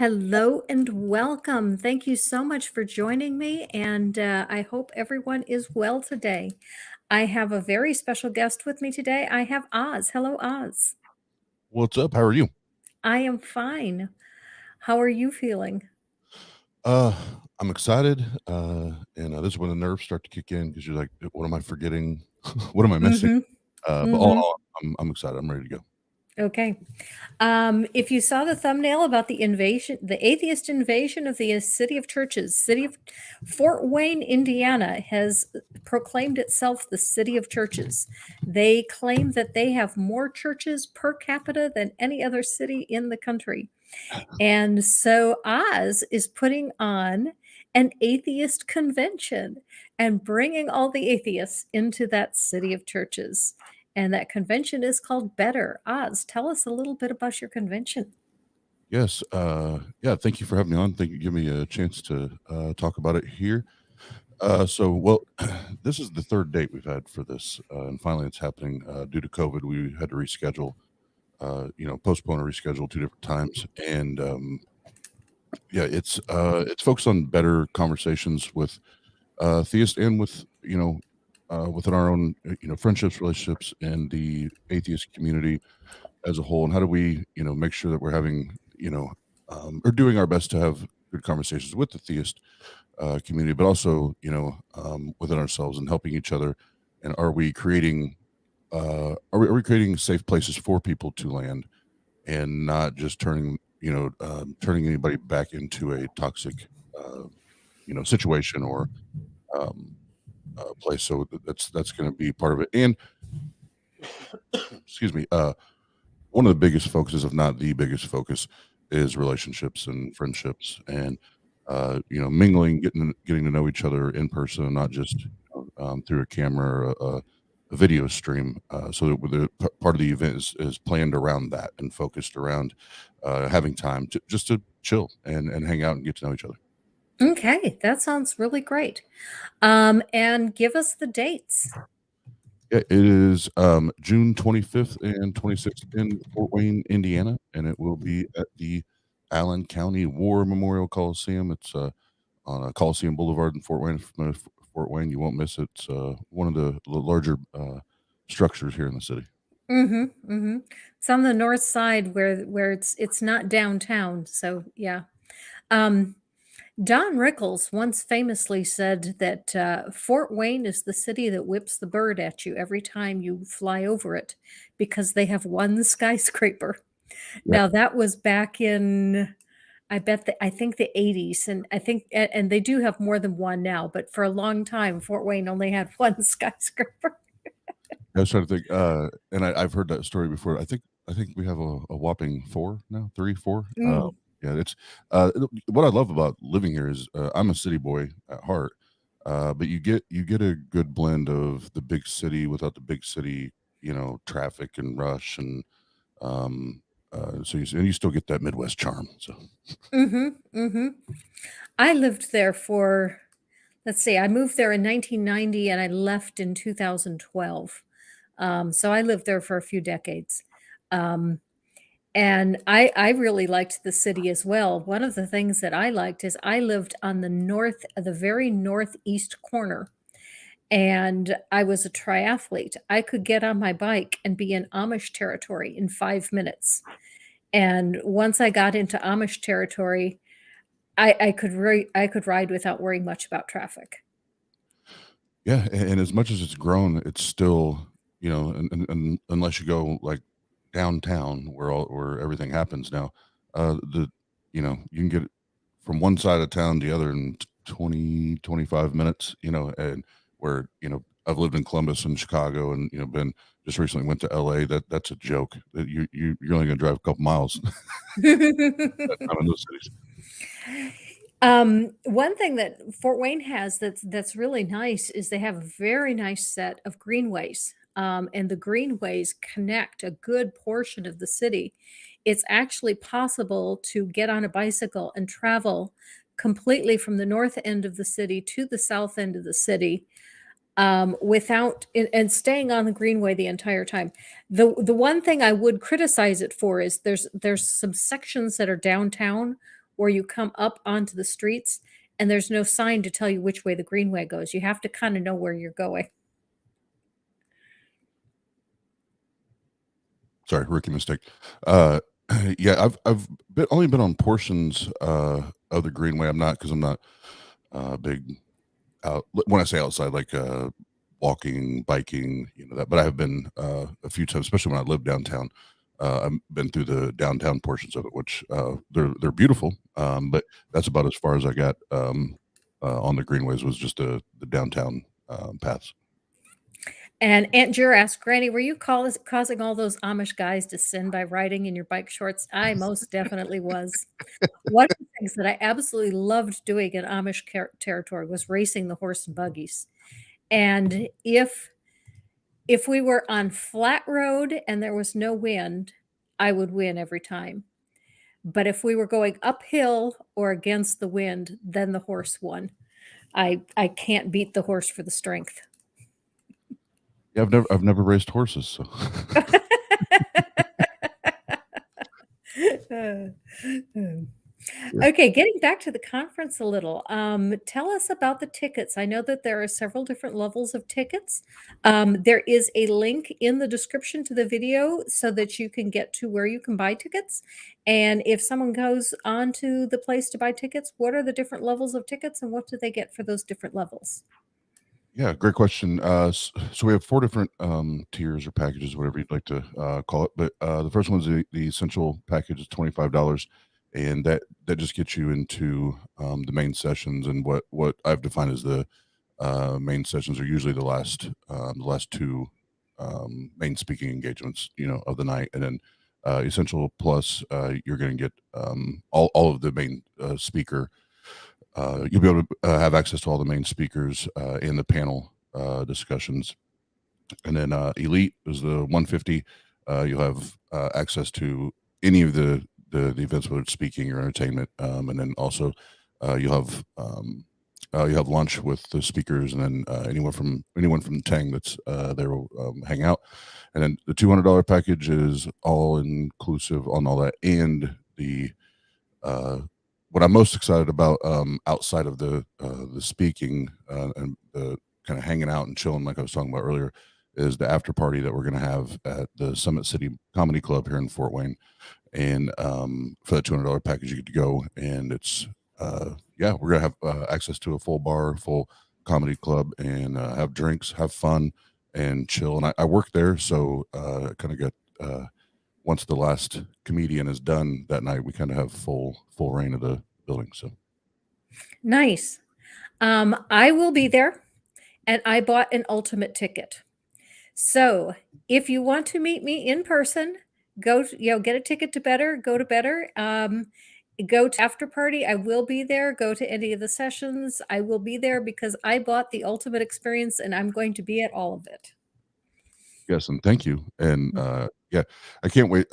Hello and welcome. Thank you so much for joining me, and I hope everyone is well today. I have a very special guest with me today. I have Oz. Hello, Oz. What's up? How are you? I am fine. How are you feeling? Uh, I'm excited, and this is when the nerves start to kick in because you're like, "What am I forgetting? What am I missing?" Mm-hmm. But all in Mm-hmm. all, I'm excited. I'm ready to go. Okay. If you saw the thumbnail about the invasion, the atheist invasion of the city of churches, city of Fort Wayne, Indiana, has proclaimed itself the city of churches. They claim that they have more churches per capita than any other city in the country. And so Oz is putting on an atheist convention and bringing all the atheists into that city of churches. And that convention is called Better. Oz, tell us a little bit about your convention. Yes. Yeah. Thank you for having me on. Thank you for giving me a chance to talk about it here. Well, this is the third date we've had for this, and finally it's happening. Due to COVID, we had to reschedule. Postpone or reschedule two different times, and yeah, it's focused on better conversations with theists and with within our own friendships, relationships, and the atheist community as a whole. And how do we make sure that we're having or doing our best to have good conversations with the theist community, but also within ourselves and helping each other. And are we creating are we creating safe places for people to land and not just turning anybody back into a toxic situation or um, place. So that's going to be part of it. And excuse me, one of the biggest focuses, if not the biggest focus, is relationships and friendships, and mingling, getting to know each other in person, and not just through a camera or a video stream. So that part of the event is planned around that and focused around having time just to chill and hang out and get to know each other. Okay, that sounds really great. And give us the dates. Yeah, it is June 25th and 26th in Fort Wayne, Indiana, and it will be at the Allen County War Memorial Coliseum. It's on Coliseum Boulevard in Fort Wayne. If you're familiar with Fort Wayne, you won't miss it. It's one of the larger structures here in the city. Mm-hmm. Mm-hmm. It's on the north side where it's not downtown. So yeah. Um, Don Rickles once famously said that Fort Wayne is the city that whips the bird at you every time you fly over it because they have one skyscraper. Yeah, Now that was back in, I think the 80s, and and they do have more than one now, but for a long time Fort Wayne only had one skyscraper. I was trying to think, and I've heard that story before. I think we have a whopping four now, three, four. Mm. Yeah, it's what I love about living here is I'm a city boy at heart, but you get a good blend of the big city without the big city, traffic and rush, and um, and you still get that Midwest charm. So Mhm. Mhm. I lived there for, let's see, I moved there in 1990 and I left in 2012. So I lived there for a few decades. Um, and I really liked the city as well. One of the things that I liked is I lived on the very northeast corner, and I was a triathlete. I could get on my bike and be in Amish territory in 5 minutes. And once I got into Amish territory, I could ride without worrying much about traffic. yeah, and as much as it's grown, it's still and unless you go like downtown where everything happens now, the you can get from one side of town to the other in 20-25 minutes, and where I've lived in Columbus and Chicago, and been just recently went to LA. That's a joke that you're only going to drive a couple miles that time in those cities. One thing that Fort Wayne has that's really nice is they have a very nice set of greenways. And the greenways connect a good portion of the city. It's actually possible to get on a bicycle and travel completely from the north end of the city to the south end of the city, and staying on the greenway the entire time. The one thing I would criticize it for is there's some sections that are downtown or you come up onto the streets and there's no sign to tell you which way the greenway goes. You have to kind of know where you're going. Sorry, rookie mistake. Yeah, I've only been on portions of the greenway. I'm not because I'm not big out. When I say outside, like walking, biking, that. But I have been a few times, especially when I lived downtown. I've been through the downtown portions of it, which they're beautiful. But that's about as far as I got on the greenways, was just the downtown paths. And Aunt Jura asked, Granny, were you causing all those Amish guys to sin by riding in your bike shorts? I most definitely was. One of the things that I absolutely loved doing in Amish territory was racing the horse and buggies. And if we were on flat road and there was no wind, I would win every time. But if we were going uphill or against the wind, then the horse won. I can't beat the horse for the strength. Yeah, I've never raced horses, so. Okay, getting back to the conference a little. Tell us about the tickets. I know that there are several different levels of tickets. There is a link in the description to the video so that you can get to where you can buy tickets. And if someone goes on to the place to buy tickets, what are the different levels of tickets and what do they get for those different levels? Yeah, great question. So we have 4 different tiers or packages, whatever you'd like to call it. But the first one's the essential package is $25, and that just gets you into the main sessions. And what I've defined as the main sessions are usually the last 2 main speaking engagements, of the night. And then essential plus, you're going to get all of the main speaker. You'll be able to have access to all the main speakers in the panel discussions. And then Elite is the 150. You'll have access to any of the events, whether it's speaking or entertainment. And then also you'll have lunch with the speakers, and then anyone from Tang that's there will hang out. And then the $200 package is all inclusive on all that, and the what I'm most excited about outside of the speaking and the kind of hanging out and chilling, like I was talking about earlier, is the after party that we're going to have at the Summit City Comedy Club here in Fort Wayne. And for that $200 package, you get to go, and it's we're gonna have access to a full bar, full comedy club, and have drinks, have fun, and chill. And I work there, so I kind of get once the last comedian is done that night, we kind of have full reign of the building. So Nice. I will be there, and I bought an ultimate ticket. So if you want to meet me in person, get a ticket to Better, go to Better. Go to after party. I will be there. Go to any of the sessions. I will be there because I bought the ultimate experience and I'm going to be at all of it. yes, and thank you. And yeah, I can't wait.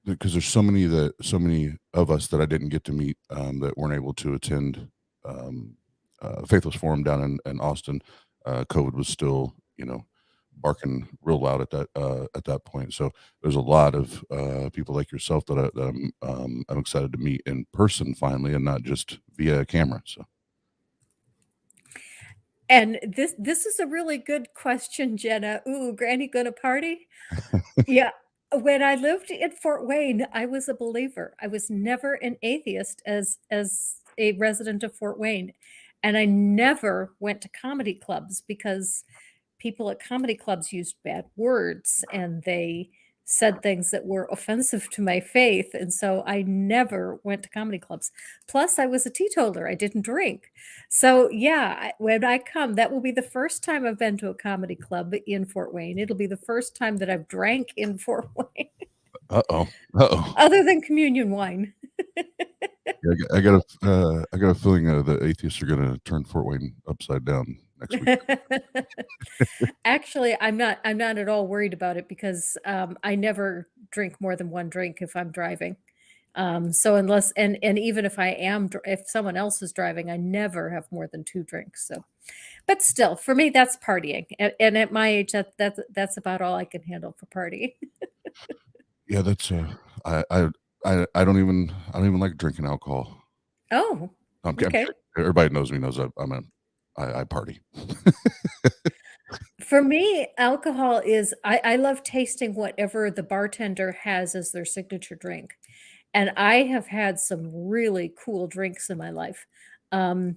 Because there's so many of us that I didn't get to meet that weren't able to attend Faithless Forum down in Austin. COVID was still, barking real loud at that point. So there's a lot of people like yourself that I'm excited to meet in person finally, and not just via camera. So. And this is a really good question, Jenna. Ooh, Granny gonna party? Yeah. When I lived in Fort Wayne, I was a believer. I was never an atheist as a resident of Fort Wayne. And I never went to comedy clubs because people at comedy clubs used bad words and they said things that were offensive to my faith. And so I never went to comedy clubs. Plus, I was a teetotaler. I didn't drink. So, yeah, when I come, that will be the first time I've been to a comedy club in Fort Wayne. It'll be the first time that I've drank in Fort Wayne. Uh-oh. Other than communion wine. Yeah, I got a feeling the atheists are going to turn Fort Wayne upside down next week. Actually, I'm not at all worried about it because I never drink more than one drink if I'm driving. So unless and even if if someone else is driving, I never have more than 2 drinks. So, but still, for me, that's partying, and at my age, that's about all I can handle for partying. Yeah, that's I I don't even like drinking alcohol. Oh, I'm okay. kidding. Everybody knows me, knows I party. For me, alcohol is I love tasting whatever the bartender has as their signature drink, and I have had some really cool drinks in my life. Um,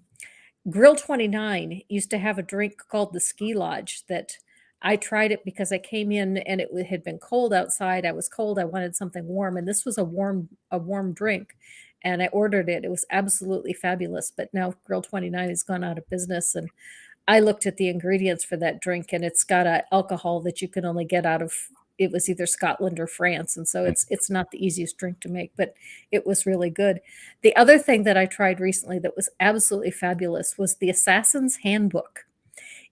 Grill 29 used to have a drink called the Ski Lodge that I tried it because I came in and had been cold outside. I was cold. I wanted something warm, and this was a warm drink, and I ordered it. It was absolutely fabulous. But now Grill 29 has gone out of business, and I looked at the ingredients for that drink, and it's got a alcohol that you can only get out of it was either Scotland or France, and so it's not the easiest drink to make, but it was really good. The other thing that I tried recently that was absolutely fabulous was the Assassins Handbook.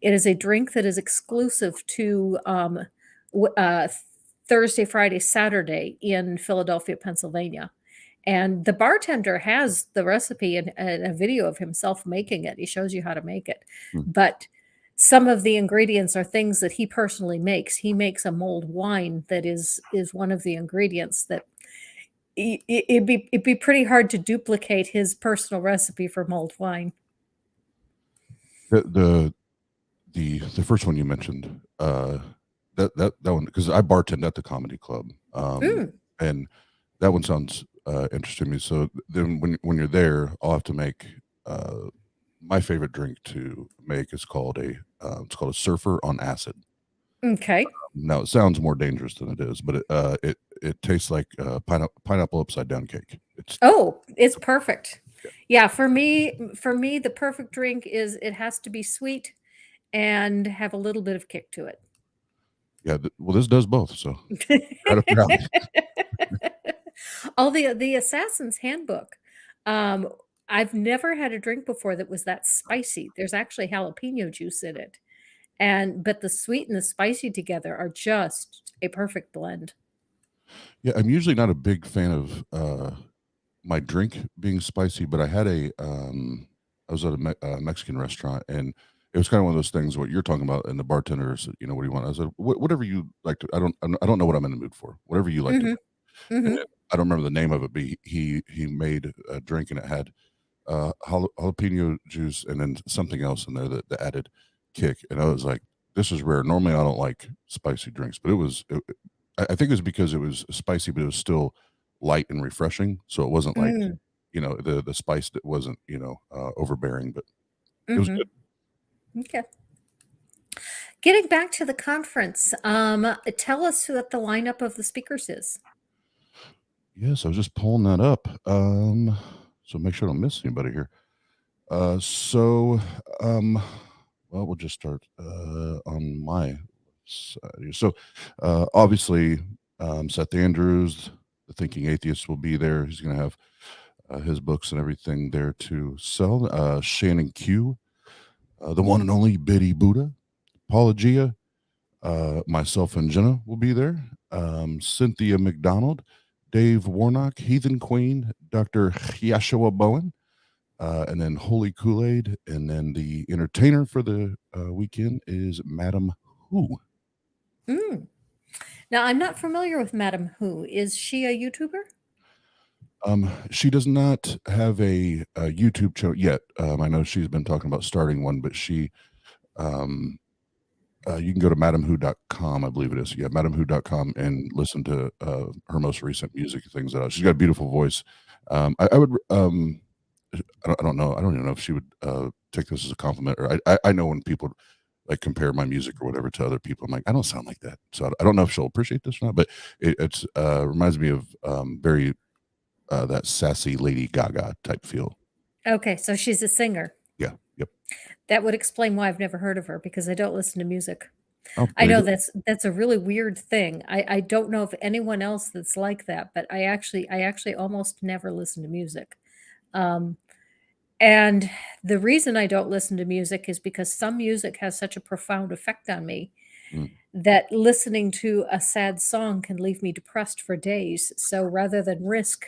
It is a drink that is exclusive to, w Thursday, Friday, Saturday in Philadelphia, Pennsylvania. And the bartender has the recipe and a video of himself making it. He shows you how to make it. Mm. But some of the ingredients are things that he personally makes. He makes a mulled wine that is one of the ingredients that it'd be pretty hard to duplicate his personal recipe for mulled wine. The the the first one you mentioned, that one, because I bartend at the comedy club, Mm, and that one sounds interesting to me. So then when you're there, I'll have to make my favorite drink to make is called it's called a surfer on acid. okay. Now it sounds more dangerous than it is, but it tastes like pineapple upside down cake. It's Oh, it's perfect. Yeah, for me, the perfect drink is it has to be sweet and have a little bit of kick to it. yeah. Well, this does both, so right up your alley. Oh, the Assassin's Handbook. Um, I've never had a drink before that was that spicy. There's actually jalapeno juice in it, but the sweet and the spicy together are just a perfect blend. Yeah, I'm usually not a big fan of my drink being spicy, but I was at a Mexican restaurant, and it was kind of one of those things what you're talking about, and the bartender said, "What do you want?" I said, Whatever you like to. I don't know what I'm in the mood for. Whatever you like to." Mhm, And mhm. I don't remember the name of it, but he made a drink, and it had jalapeno juice and then something else in there that added kick. And I was like, "This is rare. Normally, I don't like spicy drinks, but I think it was because it was spicy, but it was still light and refreshing. So it wasn't like, Mm, the spice that wasn't, overbearing, but it was mhm. good." M'kay. Getting back to the conference, tell us what the lineup of the speakers is. Yes, I was just pulling that up. So make sure I don't miss anybody here. So, um, well, we'll just start on my side here. So, obviously, Seth Andrews, the Thinking Atheist, will be there. He's going to have his books and everything there to sell. Shannon Q, the one and only Biddy Buddha, Paula Gia, myself and Jenna will be there. Cynthia McDonald, Dave Warnock, Heathen Queen, Dr. Yashua Bowen, and then Holy Kool-Aid. And then the entertainer for the weekend is Madam Who. Mm. Now, I'm not familiar with Madam Who. Is she a YouTuber? She does not have a YouTube channel yet. I know she's been talking about starting one, but um, you can go to madamwho.com, I believe it is. Yeah, madamwho.com and listen to her most recent music things. She's got a beautiful voice. I would, I don't know. I don't even know if she would take this as a compliment, or I know when people like compare my music or whatever to other people, I'm like, I don't sound like that. So I don't know if she'll appreciate this or not, but it's reminds me of very that sassy Lady Gaga type feel. Okay, so she's a singer. Yeah. Yep. That would explain why I've never heard of her because I don't listen to music. Oh, I there you know go. that's a really weird thing. I don't know of anyone else that's like that, but I actually almost never listen to music. Um, and the reason I don't listen to music is because some music has such a profound effect on me Mm. that listening to a sad song can leave me depressed for days. So rather than risk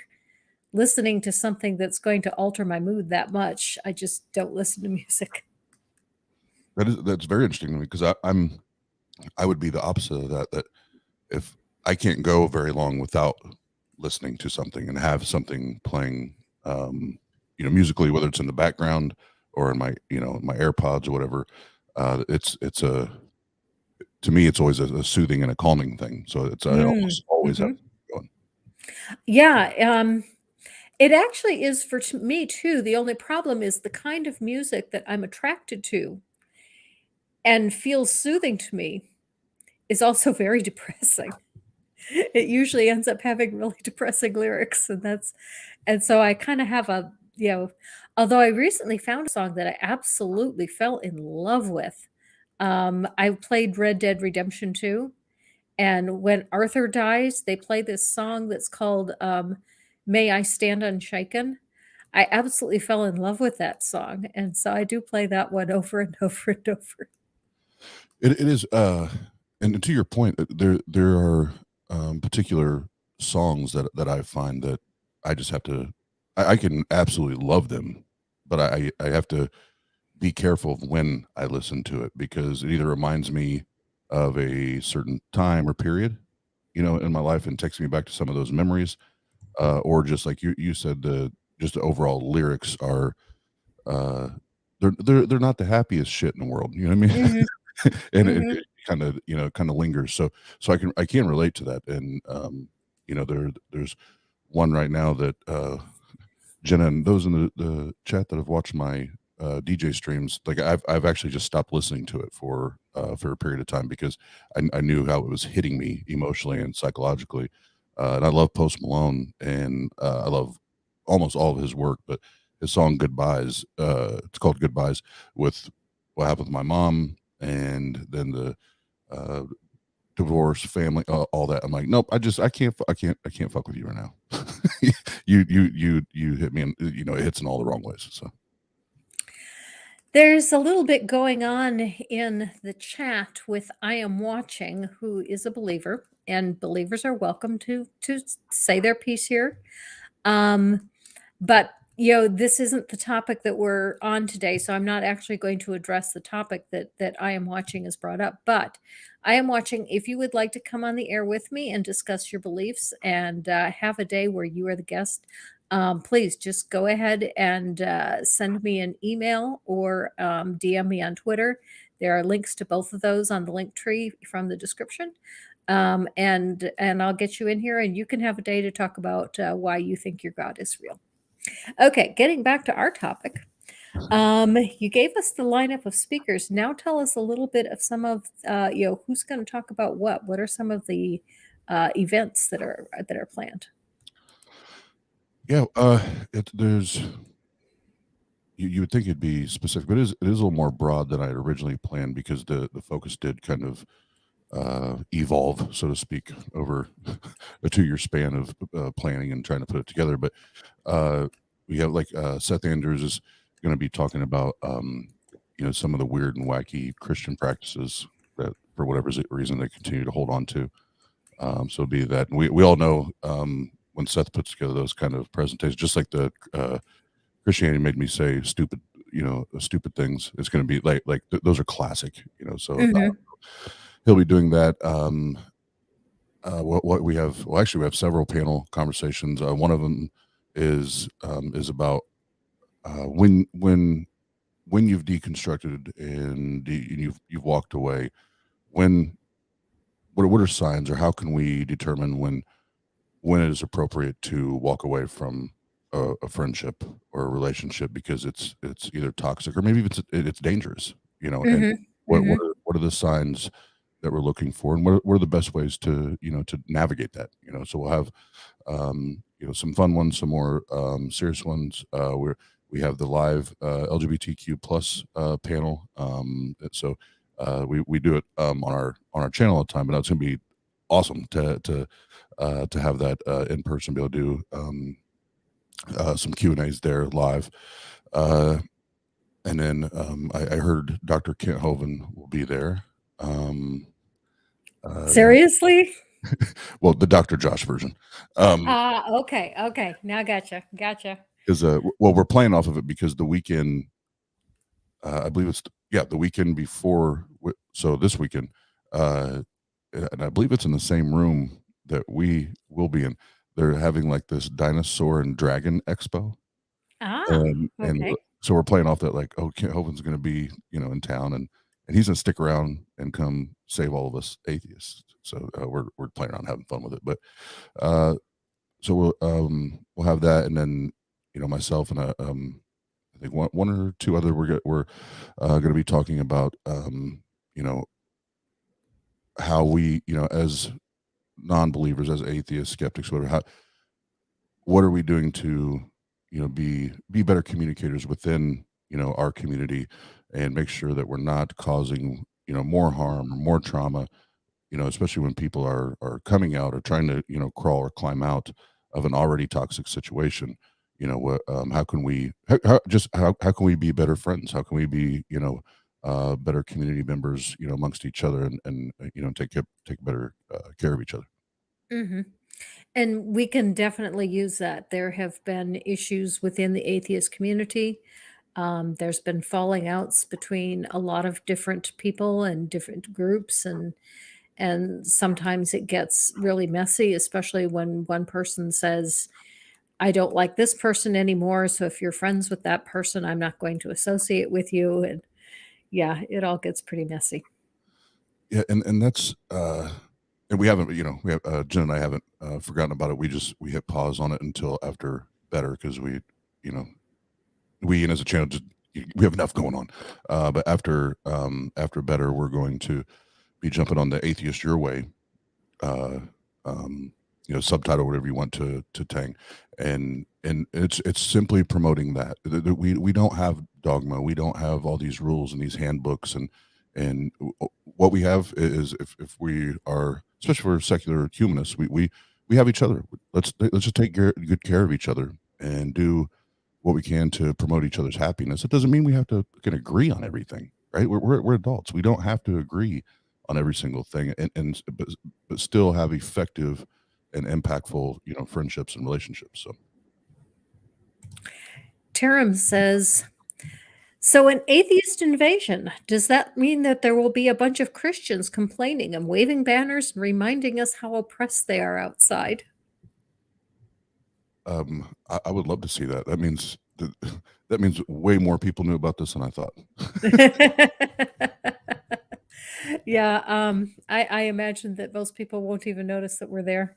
listening to something that's going to alter my mood that much, I just don't listen to music. That's very interesting to me because I would be the opposite of that. That if I can't go very long without listening to something and have something playing, musically, whether it's in the background or in my, my AirPods or whatever. It's a to me, it's always a soothing and a calming thing. So I Mm, almost always have mhm. something going. Yeah, it actually is for me too. The only problem is the kind of music that I'm attracted to and feels soothing to me is also very depressing. It usually ends up having really depressing lyrics, and so I kinda have although I recently found a song that I absolutely fell in love with. I played Red Dead Redemption 2, and when Arthur dies, they play this song that's called, "May I Stand Unshaken." I absolutely fell in love with that song, and so I do play that one over and over and over. It is, and to your point, there are particular songs that I find that I just have to. I can absolutely love them, but I have to be careful of when I listen to it because it either reminds me of a certain time or period, in my life and takes me back to some of those memories, or just like you said, the overall lyrics are uh, they're not the happiest shit in the world. You know what I mean? Mhm, And mhm. it kind of lingers. So I can relate to that. And there's one right now that Jenna and those in the chat that have watched my DJ streams, like I've actually just stopped listening to it for a period of time because I knew how it was hitting me emotionally and psychologically. And I love Post Malone and I love almost all of his work, but his song "Goodbyes," it's called "Goodbyes," with what happened with my mom, and then the uh, divorce, family, all that. I'm like, nope. I can't fuck with you right now. You hit me, and it hits in all the wrong ways. So There's a little bit going on in the chat with I am watching, who is a believer, and believers are welcome to say their piece here. Um, but this isn't the topic that we're on today, so I'm not actually going to address the topic that I am watching is brought up. But I am watching. If you would like to come on the air with me and discuss your beliefs and have a day where you are the guest, please just go ahead and send me an email or DM me on Twitter. There are links to both of those on the link tree from the description. And I'll get you in here, and you can have a day to talk about why you think your God is real. Okay, getting back to our topic. You gave us the lineup of speakers. Now tell us a little bit of some of who's going to talk about what. What are some of the events that are planned? yeah, there's you would think it'd be specific, but it is a little more broad than I had originally planned because the focus did kind of evolve, so to speak, over a 2 year span of planning and trying to put it together. But uh, we have like Seth Andrews is going to be talking about some of the weird and wacky Christian practices that for whatever reason they continue to hold on to. So it'll be that. And we all know when Seth puts together those kind of presentations, just like the Christianity made me say stupid, stupid things. It's going to be those are classic, So Hmm. he'll be doing that. What we have, well, actually, we have several panel conversations. One of them is about when you've deconstructed and you've walked away. When what are signs, or how can we determine when it is appropriate to walk away from a friendship or a relationship because it's either toxic or maybe it's dangerous, and Hmm. what Hmm. what are, what are the signs that we're looking for, and what are the best ways to to navigate that, so we'll have some fun ones, some more serious ones. We have the live LGBTQ plus panel, so we do it on our channel all the time, but it's going to be awesome to have that in person, be able to do some Q&As there live. Uh, and then I heard Dr. Kent Hovind will be there. Um, uh, Seriously? well, the Dr. Josh version. Um, Okay, okay. Now gotcha. is well, we're playing off of it because the weekend, I believe the weekend before, so this weekend, and I believe it's in the same room that we will be in. they're having like this dinosaur and dragon expo, Ah, and okay. so we're playing off that like, oh, Hoven's going to be in town, and he's going to stick around and come save all of us atheists. So we're playing around having fun with it, but uh, so we'll have that, and then myself and I think one or two other we're going to be talking about you know how we as non-believers, as atheists, skeptics, whatever, what are we doing to be better communicators within our community, and make sure that we're not causing more harm or more trauma, especially when people are coming out or trying to crawl or climb out of an already toxic situation. What how can we how can we be better friends? How can we be better community members amongst each other, and take better care of each other. Hmm. And we can definitely use that. There have been issues within the atheist community. There's been falling outs between a lot of different people and different groups, and sometimes it gets really messy, especially when one person says, "I don't like this person anymore, so if you're friends with that person, I'm not going to associate with you." And yeah, it all gets pretty messy. Yeah, and that's and we haven't, we have Jen and I haven't forgotten about it. We hit pause on it until after better, because you know, we and as a channel just we have enough going on. But after better, we're going to be jumping on the Atheist Your Way, uh, subtitle, whatever you want to Tang, and it's simply promoting that we don't have dogma, we don't have all these rules and these handbooks, and what we have is, if we are, especially for secular humanists, we have each other. Let's just take good care of each other and do what we can to promote each other's happiness. It doesn't mean we have to can agree on everything, right? We're adults. We don't have to agree on every single thing, but still have effective and impactful, friendships and relationships. So, Taram says, so an atheist invasion, does that mean that there will be a bunch of Christians complaining and waving banners and reminding us how oppressed they are outside? I would love to see that. That means that means way more people knew about this than I thought. Yeah, I imagine that most people won't even notice that we're there.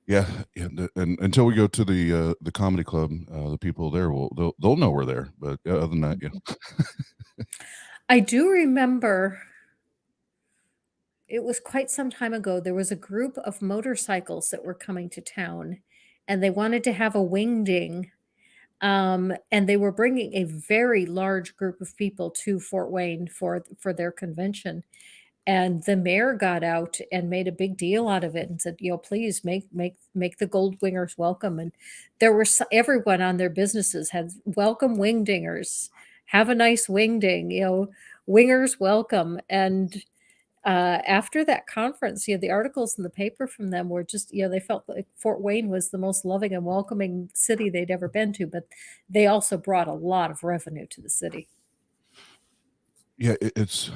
Yeah, yeah, and until we go to the comedy club, the people there they'll know we're there. But other than that, yeah. I do remember it was quite some time ago. There was a group of motorcycles that were coming to town, and they wanted to have a wingding. And they were bringing a very large group of people to Fort Wayne for their convention. And the mayor got out and made a big deal out of it and said, please make the gold wingers welcome. And there were everyone on their businesses had welcome wingdingers, have a nice wingding, wingers welcome. And after that conference, the articles in the paper from them were just, they felt like Fort Wayne was the most loving and welcoming city they'd ever been to, but they also brought a lot of revenue to the city. Yeah, it's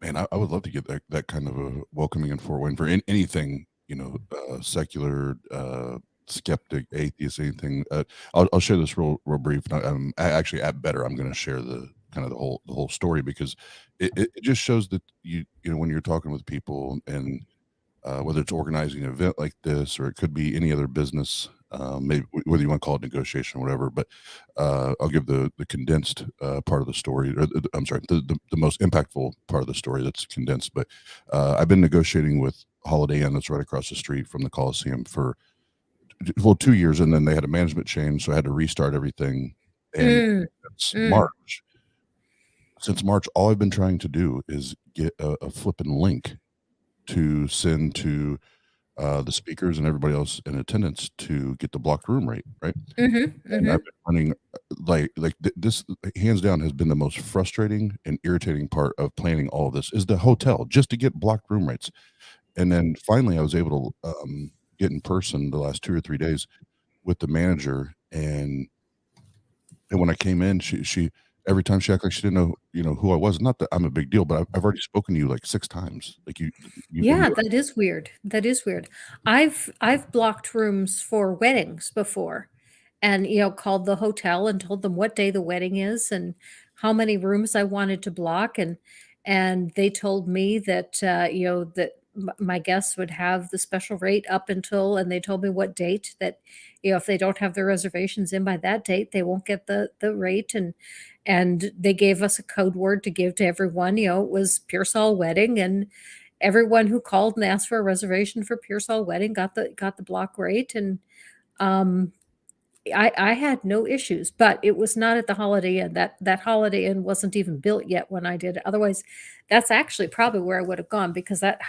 man, I would love to get that kind of a welcoming in Fort Wayne for anything, secular, skeptic, atheist, anything. I'll share this real brief. Actually, at better, I'm going to share the kind of the whole story, because it just shows that when you're talking with people, and whether it's organizing an event like this, or it could be any other business, maybe whether you want to call it negotiation or whatever. But I'll give the condensed part of the story, or I'm sorry, the most impactful part of the story that's condensed. But I've been negotiating with Holiday Inn, that's right across the street from the Coliseum, for 2 years, and then they had a management change, so I had to restart everything. And Mm, since mm, March, all I've been trying to do is get a flipping link to send to the speakers and everybody else in attendance to get the blocked room rate, right? mhm, And I've mhm. been running this hands down has been the most frustrating and irritating part of planning all of this, is the hotel, just to get blocked room rates. And then finally I was able to get in person the last 2 or 3 days with the manager, and when I came in, she every time she acted like she didn't know who I was. Not that I'm a big deal, but I've already spoken to you like 6 times. Like you and Yeah, you that is weird. That is weird. I've blocked rooms for weddings before and, called the hotel and told them what day the wedding is and how many rooms I wanted to block, and they told me that, that my guests would have the special rate up until, and they told me what date that, if they don't have their reservations in by that date, they won't get the rate, and they gave us a code word to give to everyone. It was Pearsall Wedding, and everyone who called and asked for a reservation for Pearsall Wedding got the block rate, and um, I had no issues, but it was not at the Holiday Inn. That Holiday Inn wasn't even built yet when I did it. Otherwise, that's actually probably where I would have gone because that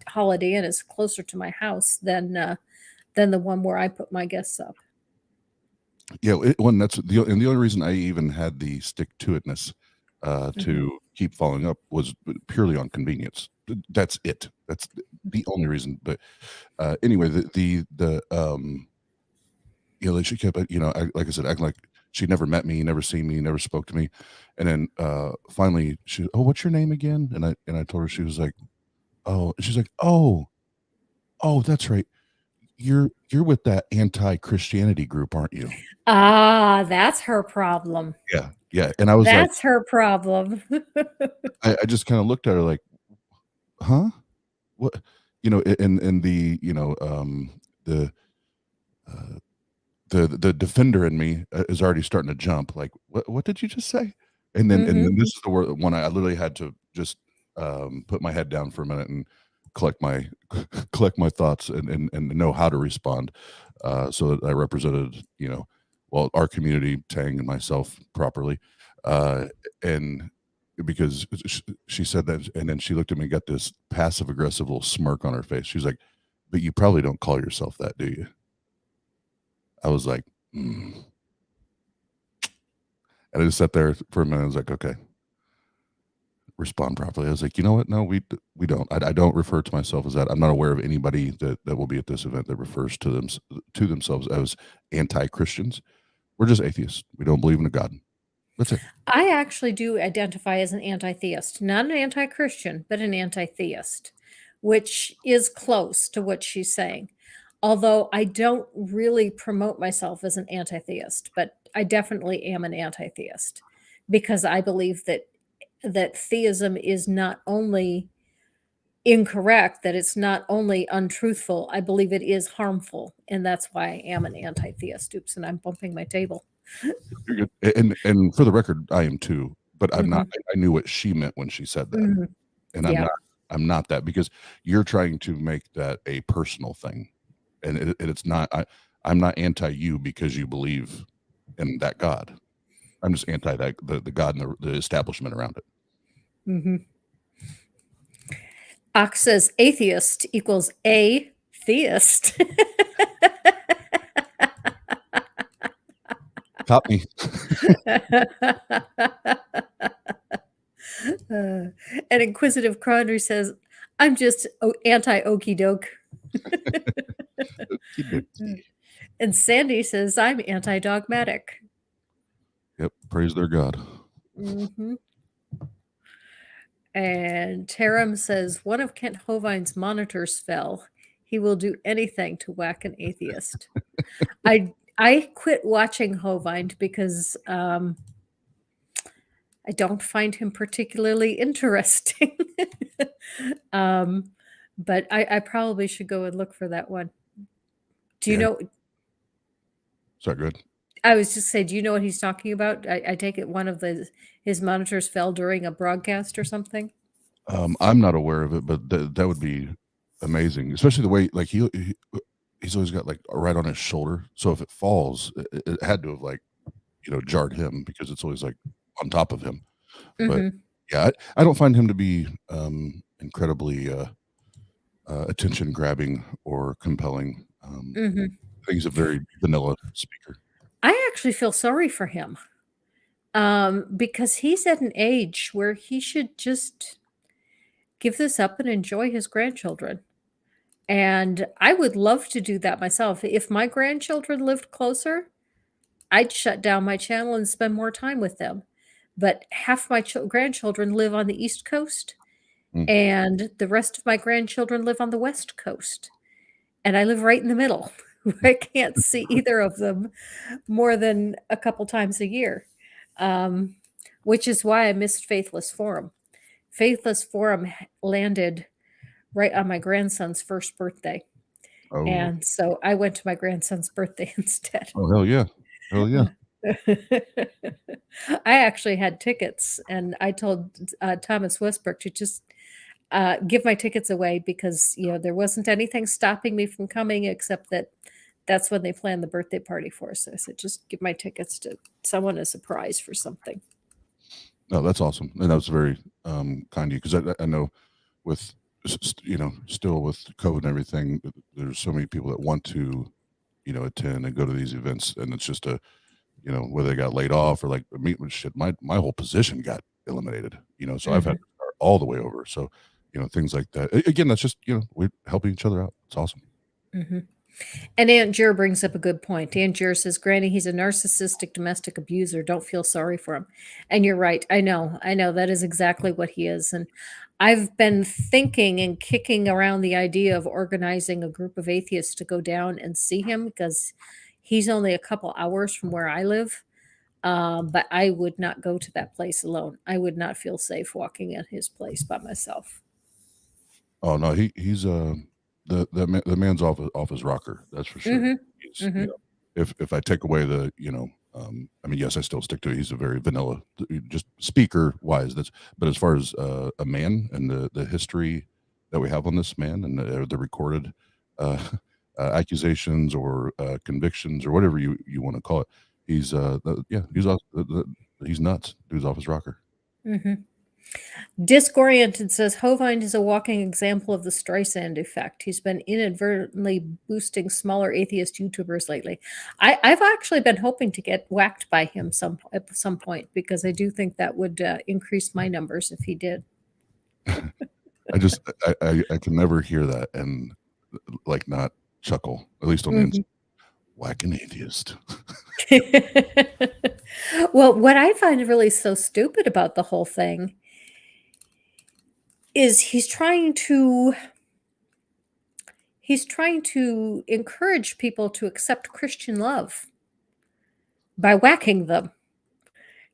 Holiday Inn is closer to my house than the one where I put my guests up. Yeah, that's the only reason I even had the stick to itness to keep following up was purely on convenience. That's it. That's the only reason. But anyway, like she kept, like I said, acting like she'd never met me, never seen me, never spoke to me, and then finally she, oh, what's your name again? And I told her. She was like, oh, she's like, oh, that's right. You're with that anti-Christianity group, aren't you? Ah, that's her problem. Yeah, yeah. And I was like, That's her problem. I just kind of looked at her like, huh? What? And the uh, the defender in me is already starting to jump. Like, what did you just say? And then this is the one I literally had to just put my head down for a minute and collect my collect my thoughts and know how to respond, so that I represented well, our community, Tang and myself properly, and because she said that, and then she looked at me and got this passive aggressive little smirk on her face. She's like, "But you probably don't call yourself that, do you?" I was like, and I just sat there for a minute. I was like, okay, respond properly. I was like, you know what? No, we don't. I don't refer to myself as that. I'm not aware of anybody that will be at this event that refers to themselves as anti-Christians. We're just atheists. We don't believe in a God. That's it. I actually do identify as an anti-theist, not an anti-Christian, but an anti-theist, which is close to what she's saying. Although I don't really promote myself as an anti-theist, but I definitely am an anti-theist because I believe that theism is not only incorrect, that it's not only untruthful, I believe it is harmful, and that's why I am an anti-theist. Oops, and I'm bumping my table. You're good. And for the record, I am too. But I'm not. Mhm, I knew what she meant when she said that, mhm. and I'm Yeah. not. I'm not that because you're trying to make that a personal thing, and it's not. I'm not anti you because you believe in that God. I'm just anti that the God and the establishment around it. Mhm. Ox says atheist equals a theist. Caught me. An inquisitive Cronder says, I'm just anti okey doke. And Sandy says, I'm anti dogmatic. Yep. Praise their God. Hmm. And Taram says, one of Kent Hovine's monitors fell. He will do anything to whack an atheist. I quit watching Hovine because I don't find him particularly interesting. um, but I probably should go and look for that one. Do you Yeah. know? Sorry, good. I was just saying, do you know what he's talking about? I take it one of his monitors fell during a broadcast or something. I'm not aware of it, but that would be amazing, especially the way like he's always got like right on his shoulder. So if it falls, it had to have like jarred him because it's always like on top of him. But Hmm. yeah, I don't find him to be incredibly attention grabbing or compelling. Hmm. I think he's a very vanilla speaker. I actually feel sorry for him because he's at an age where he should just give this up and enjoy his grandchildren. And I would love to do that myself. If my grandchildren lived closer, I'd shut down my channel and spend more time with them. but half my grandchildren live on the East Coast, Mm. and the rest of my grandchildren live on the West Coast. And I live right in the middle. I can't see either of them more than a couple times a year, um, which is why I missed Faithless Forum. Faithless Forum landed right on my grandson's first birthday. Oh, And so I went to my grandson's birthday instead. oh, hell yeah. Hell yeah. I actually had tickets, and I told Thomas Westbrook to just give my tickets away because there wasn't anything stopping me from coming except that that's when they planned the birthday party for us. So I said, just give my tickets to someone as a surprise for something. No, that's awesome. And that was very kind of you, because I know with, still with COVID and everything, there's so many people that want to, attend and go to these events. And it's just whether they got laid off or like shit, my whole position got eliminated, so I've had to start all the way over. So, things like that. Again, that's just, we're helping each other out. It's awesome. Mm-hmm. And Aunt Jer brings up a good point. Aunt Jer says, Granny, he's a narcissistic domestic abuser. Don't feel sorry for him. And you're right. I know. That is exactly what he is. And I've been thinking and kicking around the idea of organizing a group of atheists to go down and see him because he's only a couple hours from where I live. But I would not go to that place alone. I would not feel safe walking in his place by myself. Oh no, he's the man's off his rocker. That's for sure. Mm-hmm. He's, Mm-hmm. If I take away the, I mean, yes, I still stick to it. He's a very vanilla, just speaker wise. But as far as a man and the history that we have on this man and the recorded uh, accusations or convictions or whatever you want to call it, he's he's nuts. Dude's off his rocker. Mm-hmm. Disoriented says Hovind is a walking example of the Streisand effect. He's been inadvertently boosting smaller atheist YouTubers lately. I've actually been hoping to get whacked by him at some point because I do think that would increase my numbers if he did. I can never hear that and like not chuckle, at least on the inside. Whack an atheist. Well, what I find really so stupid about the whole thing is he's trying to encourage people to accept Christian love by whacking them.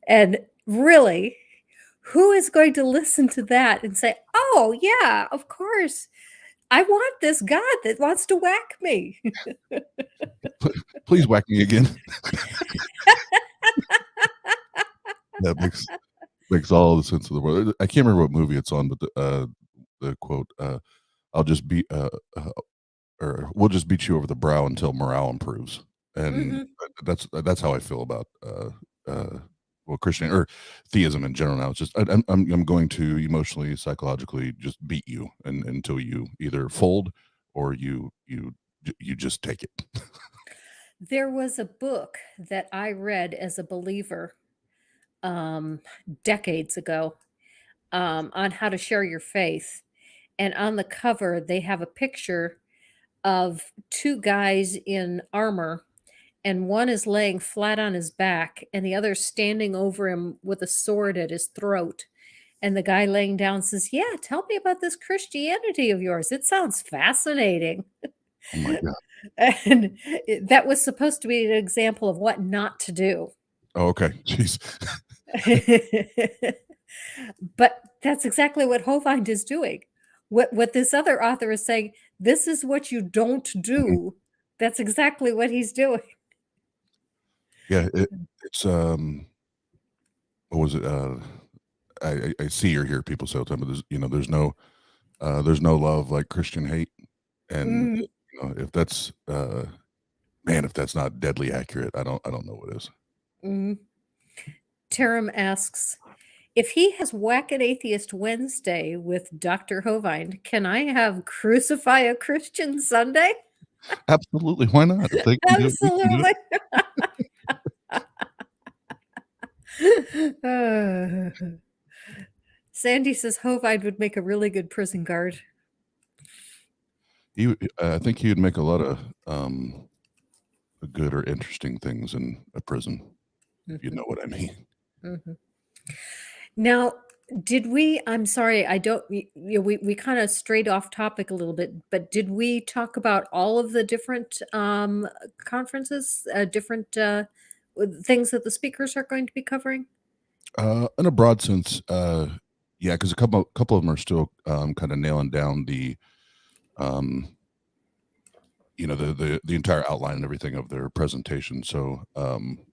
And really, who is going to listen to that and say, "Oh, yeah, of course. I want this God that wants to whack me." Please whack me again. That makes all the sense of the world. I can't remember what movie it's on, but the quote, "I'll just beat or we'll just beat you over the brow until morale improves," and that's how I feel about Christian or theism in general. Now it's just I'm going to emotionally, psychologically just beat you until you either fold or you just take it. There was a book that I read as a believer decades ago on how to share your faith. And on the cover, they have a picture of two guys in armor, and one is laying flat on his back, and the other standing over him with a sword at his throat. And the guy laying down says, "Yeah, tell me about this Christianity of yours. It sounds fascinating." Oh my god. And that was supposed to be an example of what not to do. Oh, okay. Jeez. But that's exactly what Hovind is doing. What this other author is saying, this is what you don't do. That's exactly what he's doing. Yeah, it's what was it? I see or hear people say all the time, but there's no love like Christian hate, and Mhm. if that's man, if that's not deadly accurate, I don't know what is. Mhm. Taram asks, if he has Whack an Atheist Wednesday with Dr. Hovind, can I have Crucify a Christian Sunday? Absolutely, why not? If they can do it, we can do it. Absolutely. Sandy says Hovind would make a really good prison guard. I think he would make a lot of good or interesting things in a prison, if you know what I mean. Mhm. Now, did we I'm sorry, I don't we kinda strayed off topic a little bit, but did we talk about all of the different, conferences, different, things that the speakers are going to be covering? In a broad sense, yeah, because a couple of them are still kind of nailing down um, the entire outline and everything of their presentation. So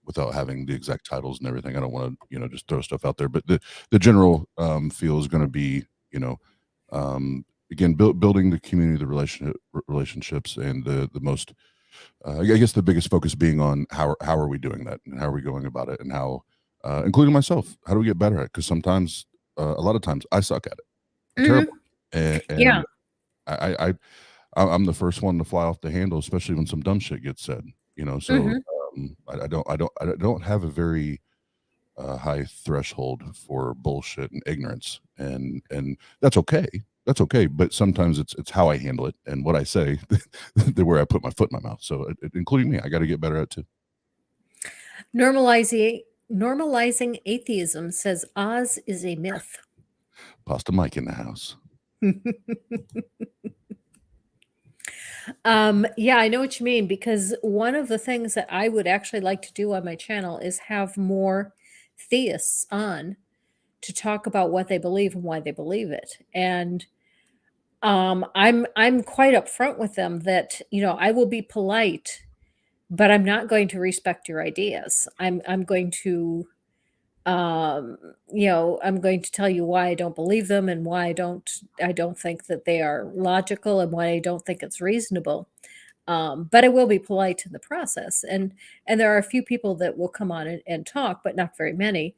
without having the exact titles and everything, I don't want to just throw stuff out there. But the general feel is going to be again building the community, the relationships, and the most I guess the biggest focus being on how are we doing that and how are we going about it and how including myself, how do we get better at it? Because sometimes a lot of times I suck at it. I'm Mhm. terrible, and, Yeah. and I, I I'm the first one to fly off the handle, especially when some dumb shit gets said. So Mhm. I don't have a very high threshold for bullshit and ignorance, and that's okay. That's okay, but sometimes it's how I handle it and what I say, where I put my foot in my mouth. So, including me, I got to get better at it too. Normalizing atheism says Oz is a myth. Pasta Mike in the house. Yeah, I know what you mean because one of the things that I would actually like to do on my channel is have more theists on to talk about what they believe and why they believe it. And I'm quite upfront with them that, I will be polite, but I'm not going to respect your ideas. I'm going to I'm going to tell you why I don't believe them and why I don't think that they are logical and why I don't think it's reasonable. But I will be polite in the process. And there are a few people that will come on and talk, but not very many.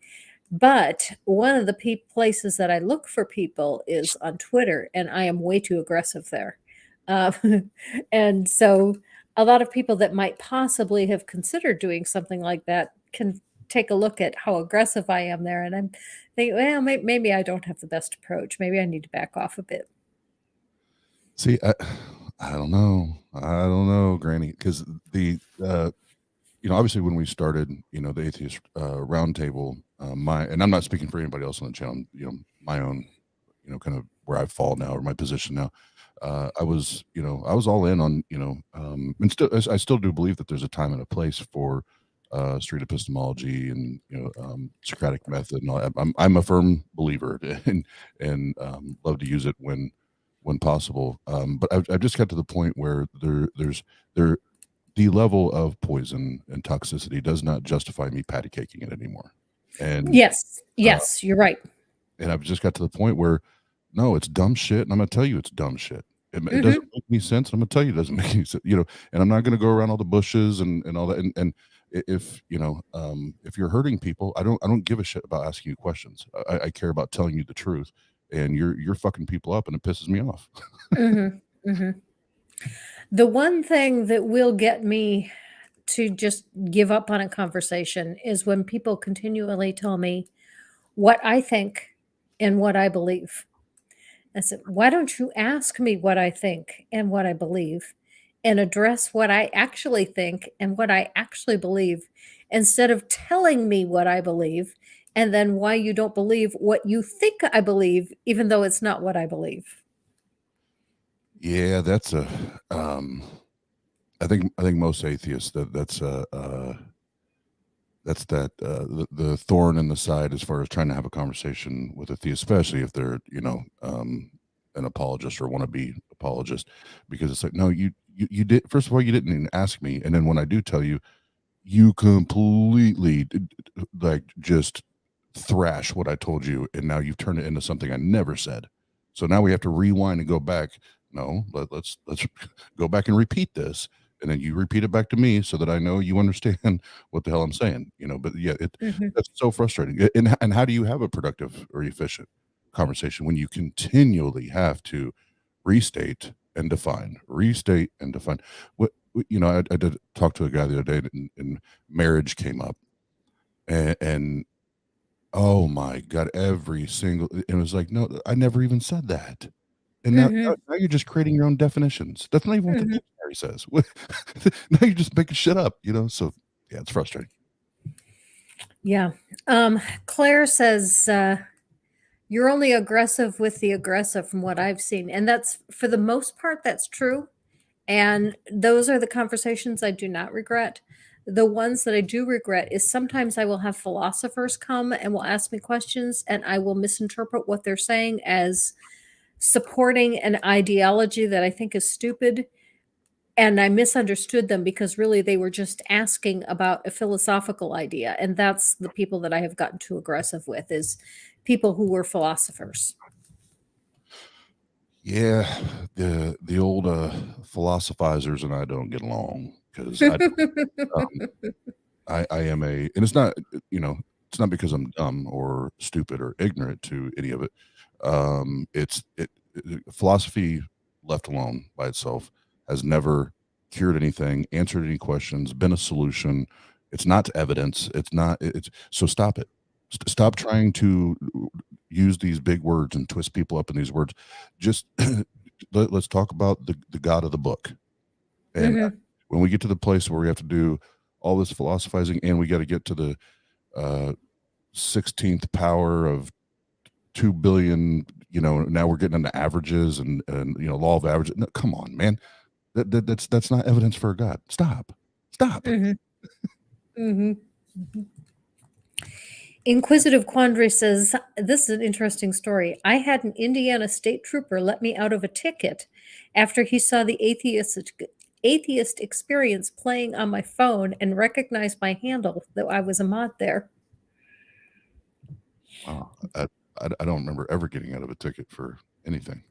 But one of the places that I look for people is on Twitter, and I am way too aggressive there. Uh, and so a lot of people that might possibly have considered doing something like that can take a look at how aggressive I am there. And I'm thinking, well, maybe I don't have the best approach. Maybe I need to back off a bit. See, I don't know. I don't know, Granny, because obviously when we started, the atheist roundtable, and I'm not speaking for anybody else on the channel, my own, kind of where I fall now or my position now. I was all in on, and still, I still do believe that there's a time and a place for street epistemology and Socratic method and all that. I'm a firm believer and love to use it when possible. But I've just got to the point where there the level of poison and toxicity does not justify me patty caking it anymore. And Yes. uh, Yes. You're right. and I've just got to the point where no, it's dumb shit, and I'm gonna tell you it's dumb shit. It doesn't Hmm. make any sense. I'm gonna tell you it doesn't make any sense. And I'm not gonna go around all the bushes and all that. And if you're hurting people, I don't give a shit about asking you questions. I care about telling you the truth, and you're fucking people up, and it pisses me off. Hmm. Hmm. The one thing that will get me to just give up on a conversation is when people continually tell me what I think and what I believe. I said, why don't you ask me what I think and what I believe and address what I actually think and what I actually believe instead of telling me what I believe and then why you don't believe what you think I believe, even though it's not what I believe. Yeah, um, I think most atheists that's the thorn in the side as far as trying to have a conversation with a theist, especially if they're an apologist or want to be apologist, because it's like no, you did first of all you didn't even ask me, and then when I do tell you, you completely like just thrash what I told you, and now you've turned it into something I never said. So now we have to rewind and go back. No, let's go back and repeat this, and then you repeat it back to me so that I know you understand what the hell I'm saying. But yeah, Mhm. that's so frustrating. And how do you have a productive or efficient conversation when you continually have to restate and define? I did talk to a guy the other day, and marriage came up, and oh my god, every single it was like, "No, I never even said that." And now now Mhm. now you're just creating your own definitions. That's not even what the Mhm. dictionary says. Now you're just making shit up, so, yeah, it's frustrating. Yeah. Claire says, you're only aggressive with the aggressive from what I've seen. And that's, for the most part, that's true. And those are the conversations I do not regret. The ones that I do regret is sometimes I will have philosophers come and will ask me questions, and I will misinterpret what they're saying as supporting an ideology that I think is stupid. And I misunderstood them because really they were just asking about a philosophical idea. And that's the people that I have gotten too aggressive with, is people who were philosophers. Yeah, the old philosophizers and I don't get along because I am a, and it's not, it's not because I'm dumb or stupid or ignorant to any of it. Philosophy left alone by itself has never cured anything, answered any questions, been a solution. It's not evidence. It's not. It's so stop it. Stop trying to use these big words and twist people up in these words. Just let's talk about the God of the book. And when we get to the place where we have to do all this philosophizing and we got to get to the 16th power of 2 billion, now we're getting into averages and law of averages. No, come on, man. That's not evidence for a God. Stop. Inquisitive Quandary says, this is an interesting story. I had an Indiana state trooper let me out of a ticket after he saw the atheist experience playing on my phone and recognized my handle, though I was a mod there. Wow. I don't remember ever getting out of a ticket for anything.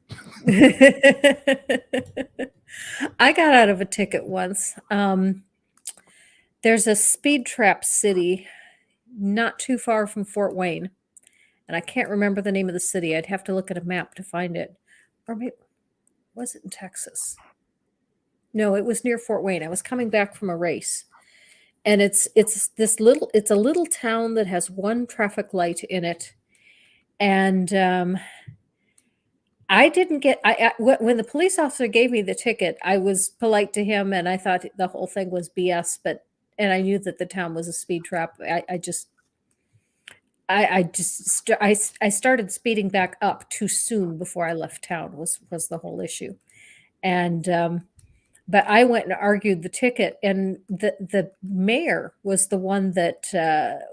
I got out of a ticket once. There's a speed trap city not too far from Fort Wayne, and I can't remember the name of the city. I'd have to look at a map to find it. Or maybe, was it in Texas? No, it was near Fort Wayne. I was coming back from a race. And it's a little town that has one traffic light in it. And I didn't get, when the police officer gave me the ticket, I was polite to him and I thought the whole thing was BS, and I knew that the town was a speed trap. I started speeding back up too soon before I left town was the whole issue. And, but I went and argued the ticket, and the mayor was the one that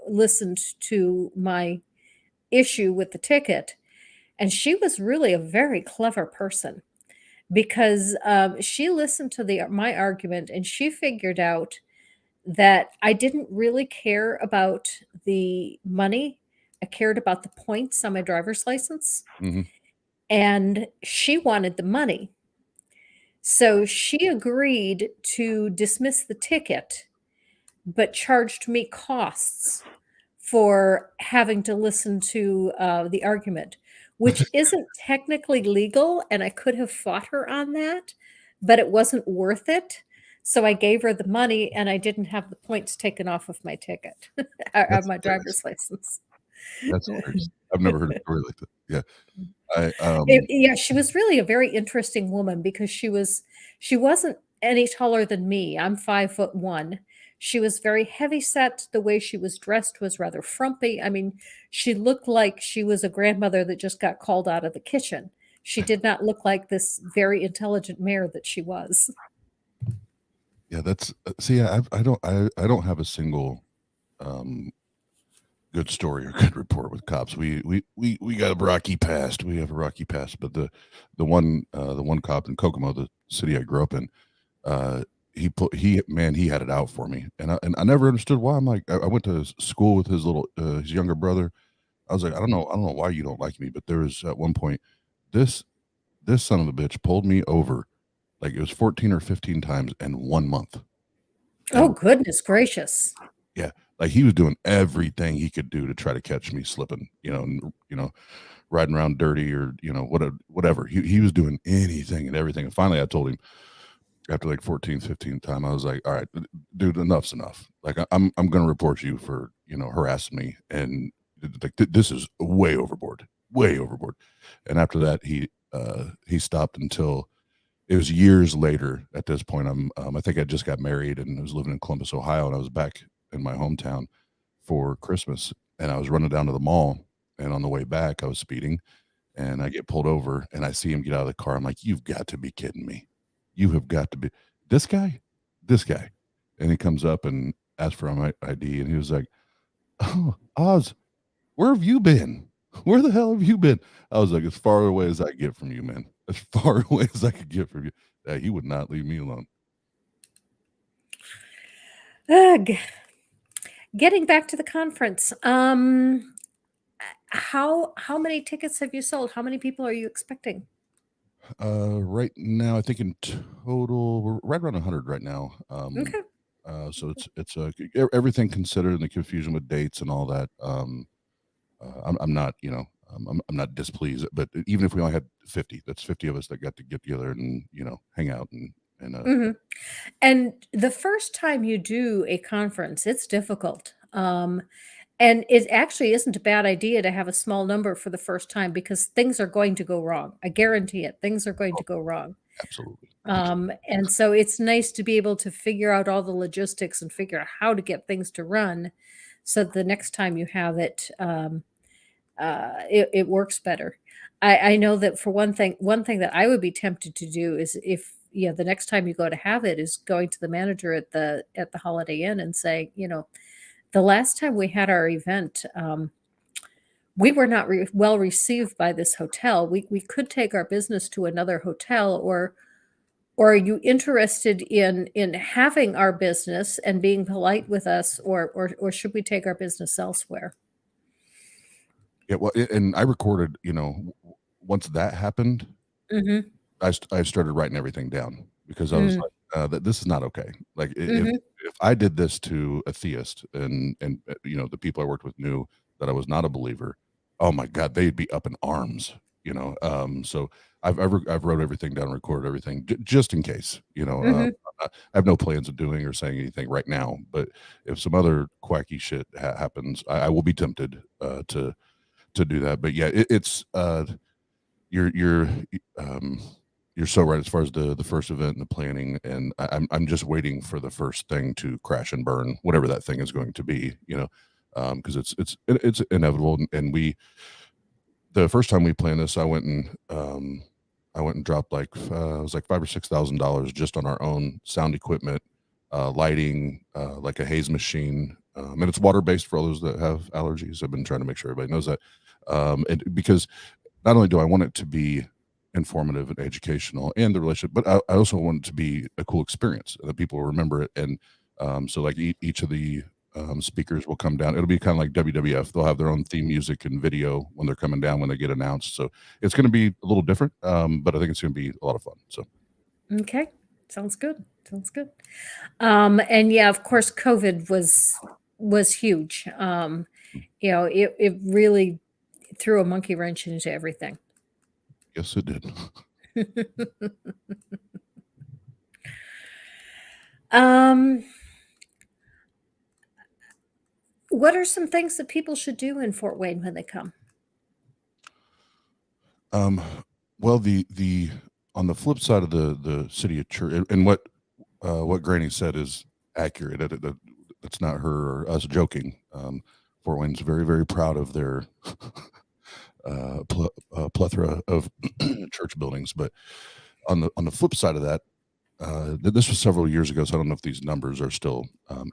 listened to my issue with the ticket. And she was really a very clever person, because she listened to my argument and she figured out that I didn't really care about the money. I cared about the points on my driver's license. And she wanted the money. So she agreed to dismiss the ticket, but charged me costs for having to listen to the argument, which isn't technically legal. And I could have fought her on that, but it wasn't worth it. So I gave her the money and I didn't have the points taken off of my ticket, of my driver's license. That's hilarious. I've never heard a story like that. Yeah. Yeah, she was really a very interesting woman, because she wasn't any taller than me. I'm 5'1". She was very heavy set. The way she was dressed was rather frumpy. I mean, she looked like she was a grandmother that just got called out of the kitchen. She did not look like this very intelligent mayor that she was. Yeah, that's see, I don't have a single good story or good report with cops. We got a rocky past. We have a rocky past, but the one cop in Kokomo, the city I grew up in, he had it out for me, and I never understood why. I'm like, I went to school with his his younger brother. I was like, I don't know why you don't like me, but there was at one point this son of a bitch pulled me over, like it was 14 or 15 times in 1 month. Oh, goodness gracious. Yeah. Like he was doing everything he could do to try to catch me slipping, riding around dirty or, whatever. He was doing anything and everything. And finally I told him after like 14, 15 time, I was like, all right, dude, enough's enough. Like I'm going to report you for, harassing me. And like, this is way overboard. And after that, he stopped until it was years later. At this point, I think I just got married and I was living in Columbus, Ohio, and I was back in my hometown for Christmas, and I was running down to the mall, and on the way back, I was speeding, and I get pulled over, and I see him get out of the car. I'm like, "You've got to be kidding me. You have got to be this guy? This guy." And he comes up and asks for my ID, and he was like, "Oh, Oz, where have you been? Where the hell have you been?" I was like, "As far away as I could get from you, man. As far away as I could get from you." He would not leave me alone. Ugh. Getting back to the conference, how many tickets have you sold? How many people are you expecting? Right now, I think in total, we're right around 100 right now. Okay. So it's everything considered and the confusion with dates and all that. I'm not, I'm not displeased, but even if we only had 50, that's 50 of us that got to get together and, hang out and Mhm. And the first time you do a conference, it's difficult. And it actually isn't a bad idea to have a small number for the first time because things are going to go wrong. I guarantee it. Things are going oh, to go wrong. absolutely. Absolutely. And so it's nice to be able to figure out all the logistics and figure out how to get things to run so that the next time you have it, it works better. I know that for one thing that I would be tempted to do is if the next time you go to have it is going to the manager at the Holiday Inn and say, the last time we had our event, we were not well received by this hotel. We could take our business to another hotel, or are you interested in having our business and being polite with us, or should we take our business elsewhere? Yeah. Well, and I recorded, once that happened, Mhm. I started writing everything down because I was Mm. like, that this is not okay. Like Mhm. if I did this to a theist and the people I worked with knew that I was not a believer, oh my God, they'd be up in arms. So I've wrote everything down, recorded everything just in case. Mhm. I have no plans of doing or saying anything right now, but if some other quacky shit happens, I will be tempted to do that. But yeah, you're um you're so right as far as the first event and the planning, and I'm just waiting for the first thing to crash and burn, whatever that thing is going to be, because it's inevitable. And we the first time we planned this, I went and dropped like it was like $5,000 or $6,000 just on our own sound equipment, lighting, like a haze machine, and it's water based for all those that have allergies. I've been trying to make sure everybody knows that, and because not only do I want it to be informative and educational and the relationship, but I also want it to be a cool experience that people will remember it. And so, like each of the speakers will come down. It'll be kind of like WWF. They'll have their own theme music and video when they're coming down when they get announced. So it's going to be a little different, but I think it's going to be a lot of fun. So Okay. Sounds good. Sounds good. And yeah, of course, COVID was huge. It really threw a monkey wrench into everything. yes, it did. um, what are some things that people should do in Fort Wayne when they come? Um, well, the on the flip side of the city of church, and what Granny said is accurate. That's not her or us joking. Fort Wayne's very, very proud of their plethora of church buildings. But on the flip side of that, this was several years ago, so I don't know if these numbers are still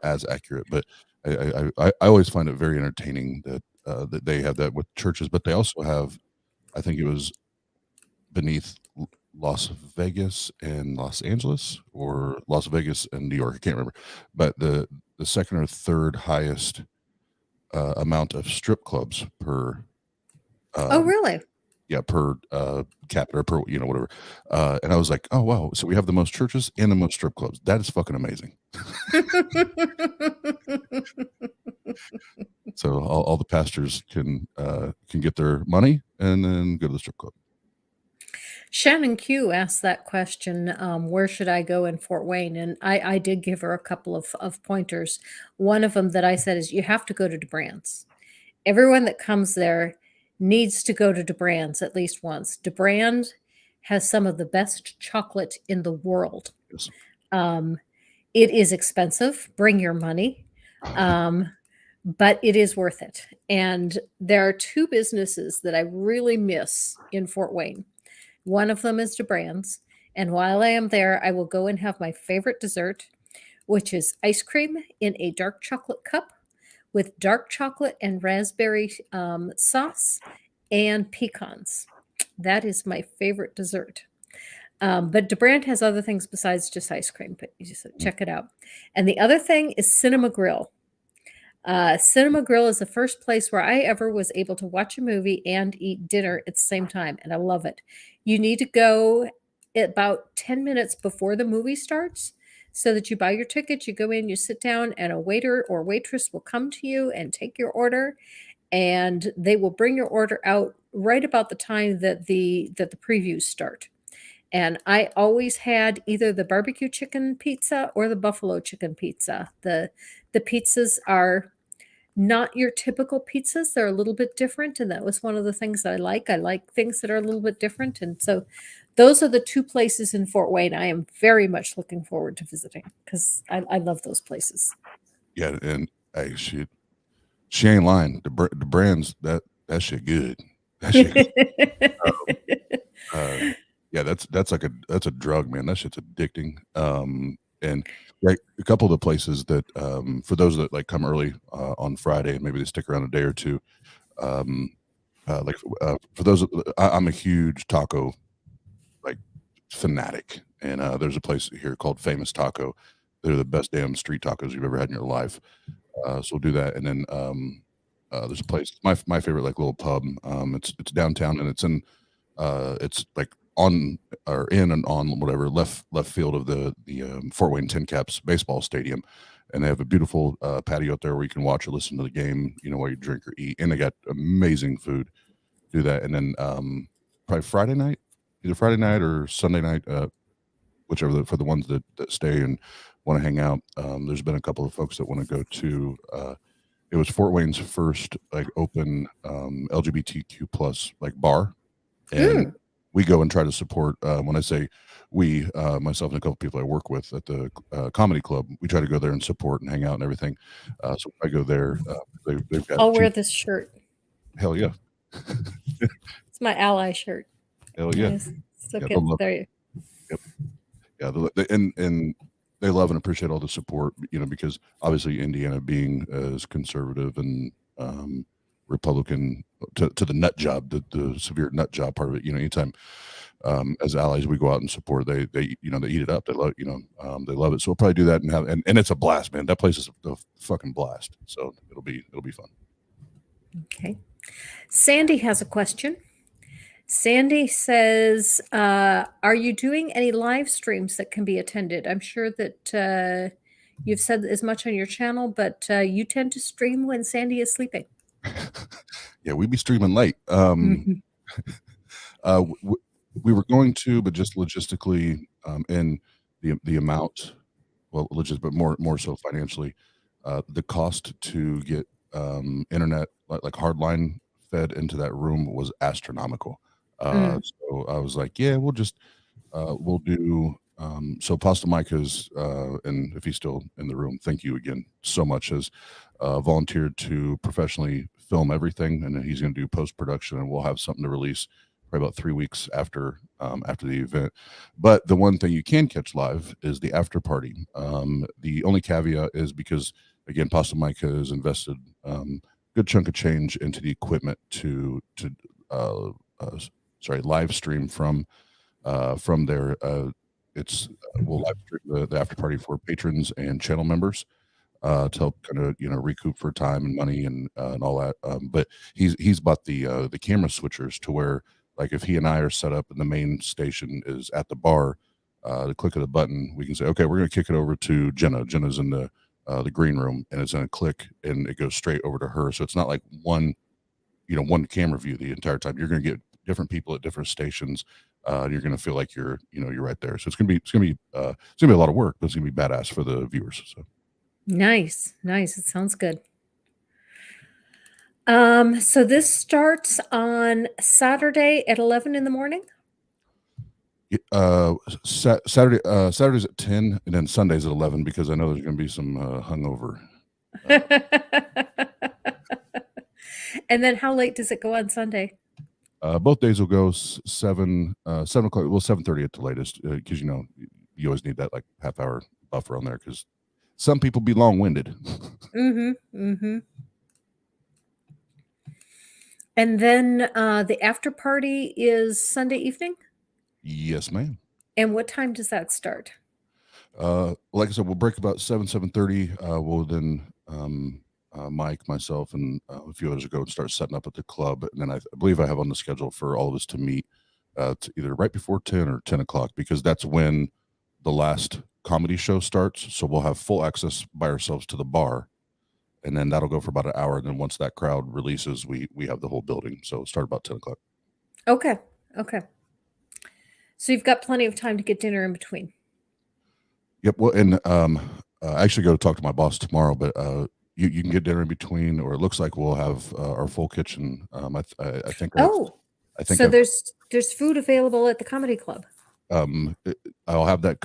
as accurate. But I always find it very entertaining that they have that with churches, but they also have. I think it was beneath Las Vegas and Los Angeles, or Las Vegas and New York. I can't remember, but the second or third highest amount of strip clubs per Oh, um, really? yeah, per capita, or per whatever. And I was like, oh wow, so we have the most churches and the most strip clubs. That is fucking amazing. So all the pastors can get their money and then go to the strip club. Shannon Q asked that question, where should I go in Fort Wayne? And I did give her a couple of pointers. One of them that I said is you have to go to DeBrand's. Everyone that comes there needs to go to DeBrand's at least once. DeBrand has some of the best chocolate in the world. Yes. Um, it is expensive. Bring your money. Um, but it is worth it. And there are two businesses that I really miss in Fort Wayne. One of them is DeBrand's. And while I am there, I will go and have my favorite dessert, which is ice cream in a dark chocolate cup with dark chocolate and raspberry sauce and pecans. That is my favorite dessert. But DeBrand has other things besides just ice cream, but you just check it out. And the other thing is Cinema Grill. Cinema Grill is the first place where I ever was able to watch a movie and eat dinner at the same time, and I love it. You need to go about 10 minutes before the movie starts so that you buy your ticket, you go in, you sit down, and a waiter or waitress will come to you and take your order, and they will bring your order out right about the time that the previews start. And I always had either the barbecue chicken pizza or the buffalo chicken pizza. The pizzas are not your typical pizzas. They're a little bit different, and that was one of the things that I like. I like things that are a little bit different, and so those are the two places in Fort Wayne I am very much looking forward to visiting because I love those places. Yeah, and hey, she ain't lying. The brands that shit good. That shit good. Yeah, that's a drug, man. That shit's addicting. And like a couple of the places that for those that like come early on Friday and maybe they stick around a day or two, for those I'm a huge taco like fanatic, and there's a place here called Famous Taco. They're the best damn street tacos you've ever had in your life. So we'll do that, and then there's a place my favorite like little pub. It's downtown and it's like on or in and on whatever left field of the Fort Wayne Tin Caps baseball stadium, and they have a beautiful patio out there where you can watch or listen to the game, while you drink or eat, and they got amazing food. Do that, and then probably Friday night, either Friday night or Sunday night, whichever for the ones that stay and want to hang out. There's been a couple of folks that want to go to. It was Fort Wayne's first like open LGBTQ plus like bar, and we go and try to support. When I say we, myself and a couple of people I work with at the comedy club, we try to go there and support and hang out and everything. So I go there. They've got. I'll wear this shirt. Hell yeah! It's my ally shirt. Hell yeah! Yes. So Yeah, good. There you. Yep. Yeah, and they love and appreciate all the support, because obviously Indiana being as conservative and Republican to the nut job, the severe nut job part of it. Anytime as allies we go out and support, they they eat it up. They love they love it. So we'll probably do that and it's a blast, man. That place is a fucking blast. So it'll be fun. Okay. Sandy has a question. Sandy says, are you doing any live streams that can be attended? I'm sure that you've said as much on your channel, but you tend to stream when Sandy is sleeping. Yeah, we be streaming late. We were going to, but just logistically, and the amount, well, but more so financially, the cost to get internet like hardline fed into that room was astronomical. So I was like, yeah, we'll do. So Pasta Mike has, and if he's still in the room, thank you again so much, has volunteered to professionally film everything, and then he's going to do post-production, and we'll have something to release probably about 3 weeks after the event. But the one thing you can catch live is the after party. The only caveat is because, again, Pasta Mike has invested good chunk of change into the equipment to live stream from there. We'll live stream the after party for patrons and channel members to help kind of recoup for time and money and all that. But he's bought the camera switchers to where, like, if he and I are set up and the main station is at the bar, the click of the button, we can say, okay, we're going to kick it over to Jenna. Jenna's in the green room, and it's going to click and it goes straight over to her. So it's not like one camera view the entire time. You're going to get different people at different stations. You're going to feel like you're right there. So it's going to be a lot of work, but it's going to be badass for the viewers. So nice. It sounds good. So this starts on Saturday at 11 in the morning. Saturday's at 10, and then Sunday's at 11 because I know there's going to be some hungover. And then how late does it go on Sunday? Both days will go 7 o'clock. Well, 7:30 at the latest, because you always need that like half hour buffer on there because some people be long winded. Mm-hmm. Mm-hmm. And then the after party is Sunday evening. Yes, ma'am. And what time does that start? Like I said, we'll break about 7:30. We'll then Mike, myself, and a few others will go and start setting up at the club. And then I believe I have on the schedule for all of us to meet to either right before 10 or 10 o'clock, because that's when the last comedy show starts. So we'll have full access by ourselves to the bar, and then that'll go for about an hour. And then once that crowd releases, we have the whole building. So it'll start about 10 o'clock. Okay. Okay. So you've got plenty of time to get dinner in between. Yep. Well, and I actually go to talk to my boss tomorrow, but you can get dinner in between, or it looks like we'll have our full kitchen. I think Oh, I think so there's food available at the comedy club. I'll have that.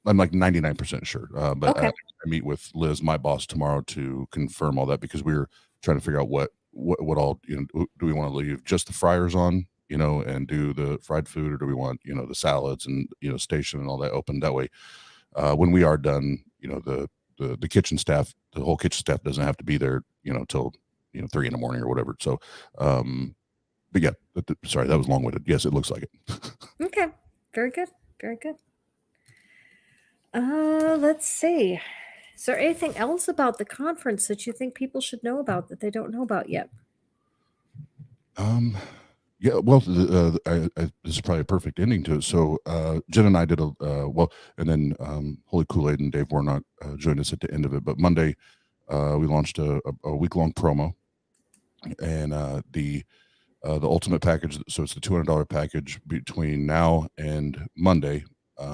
I'm like 99% sure, but Okay. I meet with Liz, my boss, tomorrow to confirm all that, because we were trying to figure out what all, do we want to leave just the fryers on, and do the fried food, or do we want, the salads and, station and all that open? That way, when we are done, the kitchen staff, the whole kitchen staff doesn't have to be there, till 3 a.m. or whatever. So, but yeah, sorry, that was long winded. Yes, it looks like it. Okay. Very good. Very good. Let's see. Is there anything else about the conference that you think people should know about that they don't know about yet? Yeah, well, this is probably a perfect ending to it. So, Jen and I did and then Holy Kool-Aid and Dave Warnock joined us at the end of it. But Monday, we launched a week-long promo, and the ultimate package. So it's the $200 package. Between now and Monday,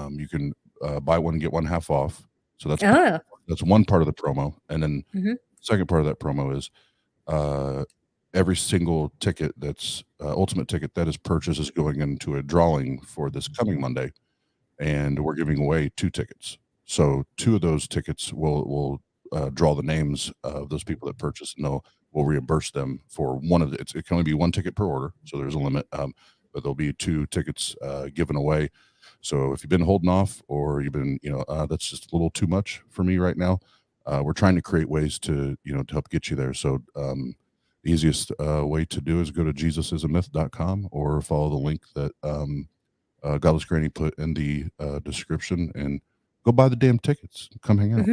you can buy one and get one half off. So that's one part of the promo, and then Mhm. second part of that promo is every single ticket that's ultimate ticket that is purchased is going into a drawing for this coming Monday, and we're giving away 2 tickets. So 2 of those tickets will draw the names of those people that purchased, and we'll reimburse them for one of it can only be 1 ticket per order, so there's a limit. But there'll be 2 tickets given away. So if you've been holding off, or you've been, that's just a little too much for me right now, we're trying to create ways to, to help get you there. So the easiest way to do is go to jesusisamyth.com, or follow the link that Godless Granny put in the description, and go buy the damn tickets. Come hang out.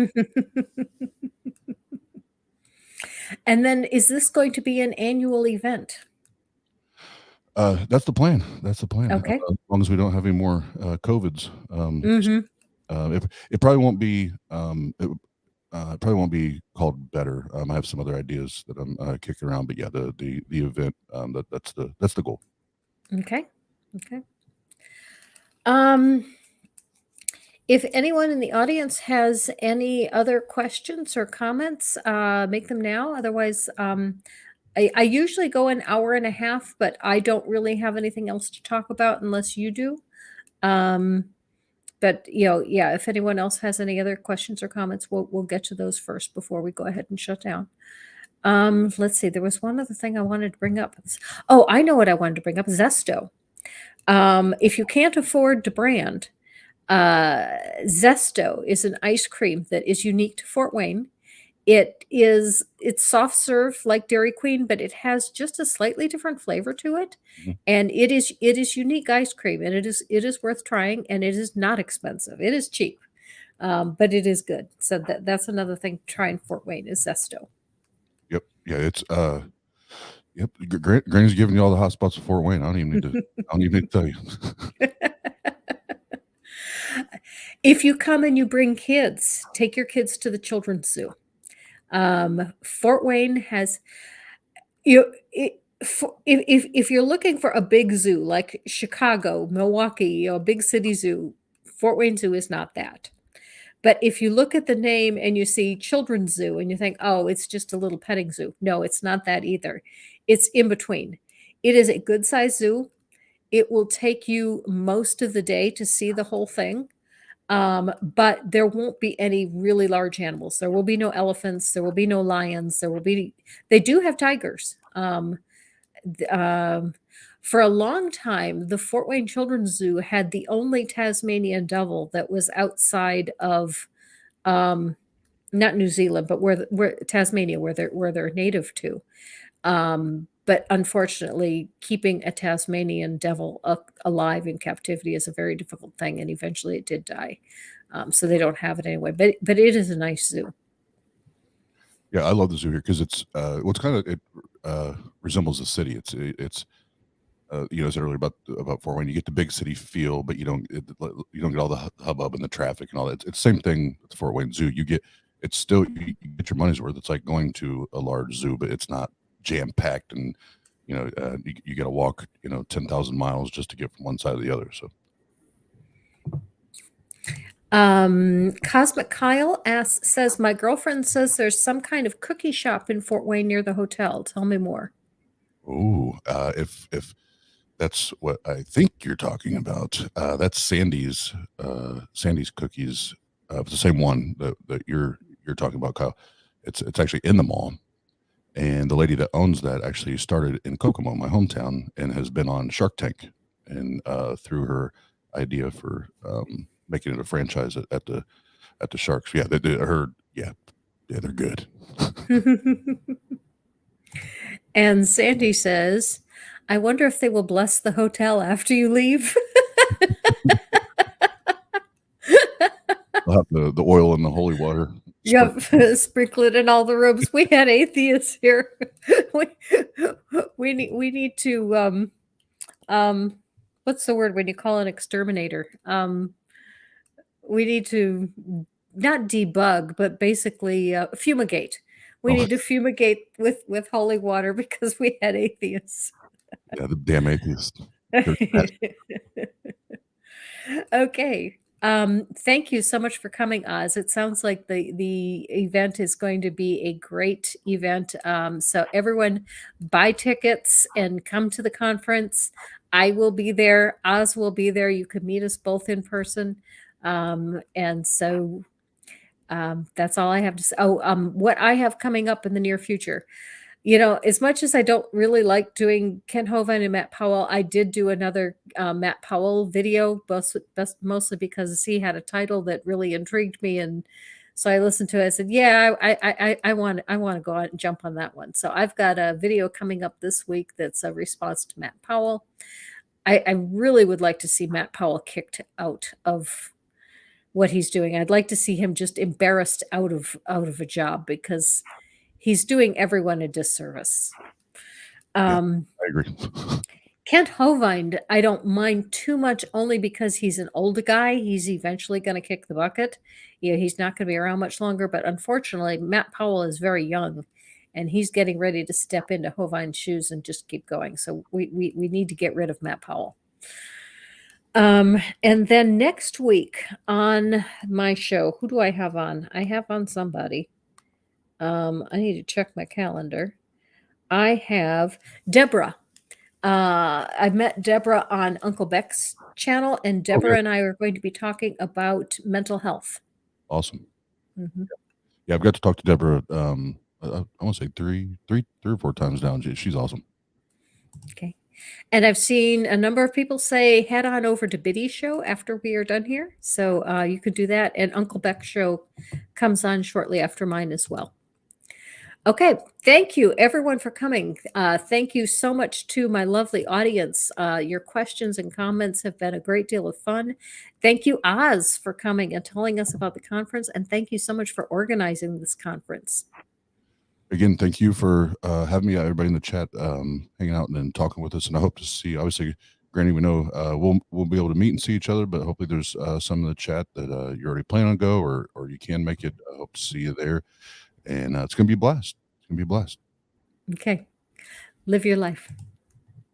And then is this going to be an annual event? That's the plan. That's the plan. Okay. As long as we don't have any more COVIDs. Mhm. It probably won't be. It probably won't be called Better. I have some other ideas that I'm kicking around, but yeah, the event, that's the goal. Okay. Okay. Um, if anyone in the audience has any other questions or comments, make them now. Otherwise, I usually go an hour and a half, but I don't really have anything else to talk about unless you do. Um, but yeah, if anyone else has any other questions or comments, we'll get to those first before we go ahead and shut down. Let's see. There was one other thing I wanted to bring up. Oh, I know what I wanted to bring up. Zesto. If you can't afford to brand, Zesto is an ice cream that is unique to Fort Wayne. It's soft serve like Dairy Queen, but it has just a slightly different flavor to it. Mhm. And it is unique ice cream, and it is worth trying, and it is not expensive. It is cheap. But it is good. So that's another thing to try in Fort Wayne is Zesto. Yep. Yeah. It's Yep. Granny's giving you all the hot spots of Fort Wayne. I don't even need to tell you. If you come and you bring kids, take your kids to the children's zoo. Fort Wayne has if you're looking for a big zoo like Chicago, Milwaukee, a big city zoo, Fort Wayne Zoo is not that. But if you look at the name and you see Children's Zoo and you think, oh, it's just a little petting zoo. No, it's not that either. It's in between. It is a good sized zoo. It will take you most of the day to see the whole thing. But there won't be any really large animals. There will be no elephants. There will be no lions. They do have tigers. th- um, for a long time, the Fort Wayne Children's Zoo had the only Tasmanian devil that was outside of, um, not New Zealand, but where Tasmania, where they're native to. But unfortunately, keeping a Tasmanian devil alive in captivity is a very difficult thing, and eventually it did die. So they don't have it anyway. But it is a nice zoo. Yeah, I love the zoo here because it's what's kind of it resembles a city. It's you know, I said earlier about Fort Wayne, you get the big city feel, but you don't get all the hubbub and the traffic and all that. It's the same thing with the Fort Wayne Zoo. It's still you get your money's worth. It's like going to a large zoo, but it's not jam packed and you got to walk 10,000 miles just to get from one side to the other. So Cosmic Kyle says, my girlfriend says there's some kind of cookie shop in Fort Wayne near the hotel. Tell me more. if that's what I think you're talking about, that's Sandy's Cookies. It's the same one that you're talking about, Kyle. It's actually in the mall. And the lady that owns that actually started in Kokomo, my hometown, and has been on Shark Tank. And through her idea for making it a franchise at the Sharks, yeah, they're good. And Sandy says, I wonder if they will bless the hotel after you leave. I'll have the oil and the holy water. Yep, sprinkle it in all the rooms. We had atheists here. we need to what's the word when you call an exterminator? We need to not debug, but basically fumigate. We need to fumigate with holy water because we had atheists. Yeah, the damn atheists. Okay. Thank you so much for coming, Oz. It sounds like the event is going to be a great event. So everyone buy tickets and come to the conference. I will be there. Oz will be there. You could meet us both in person. And so that's all I have to say. What I have coming up in the near future. As much as I don't really like doing Ken Hovind and Matt Powell, I did do another Matt Powell video, mostly because he had a title that really intrigued me, and so I listened to it. I said, "Yeah, I want to go out and jump on that one." So I've got a video coming up this week that's a response to Matt Powell. I really would like to see Matt Powell kicked out of what he's doing. I'd like to see him just embarrassed out of a job because he's doing everyone a disservice. I agree. Kent Hovind, I don't mind too much only because he's an old guy. He's eventually going to kick the bucket. He's not going to be around much longer, but unfortunately, Matt Powell is very young and he's getting ready to step into Hovind's shoes and just keep going. So we need to get rid of Matt Powell. And then next week on my show, who do I have on? I have on somebody. I need to check my calendar. I have Deborah. I met Deborah on Uncle Beck's channel, and Deborah and I are going to be talking about mental health. Awesome. Mm-hmm. Yeah, I've got to talk to Deborah. I want to say three or four times now. She's awesome. Okay. And I've seen a number of people say head on over to Biddy's show after we are done here. So you could do that. And Uncle Beck's show comes on shortly after mine as well. Okay. Thank you, everyone, for coming. Thank you so much to my lovely audience. Your questions and comments have been a great deal of fun. Thank you, Oz, for coming and telling us about the conference. And thank you so much for organizing this conference. Again, thank you for having me, everybody in the chat, hanging out and talking with us. And I hope to see, obviously, Granny, we know we'll be able to meet and see each other, but hopefully there's some in the chat that you already plan on go or you can make it. I hope to see you there. And it's going to be a blast. It's going to be a blast. Okay. Live your life.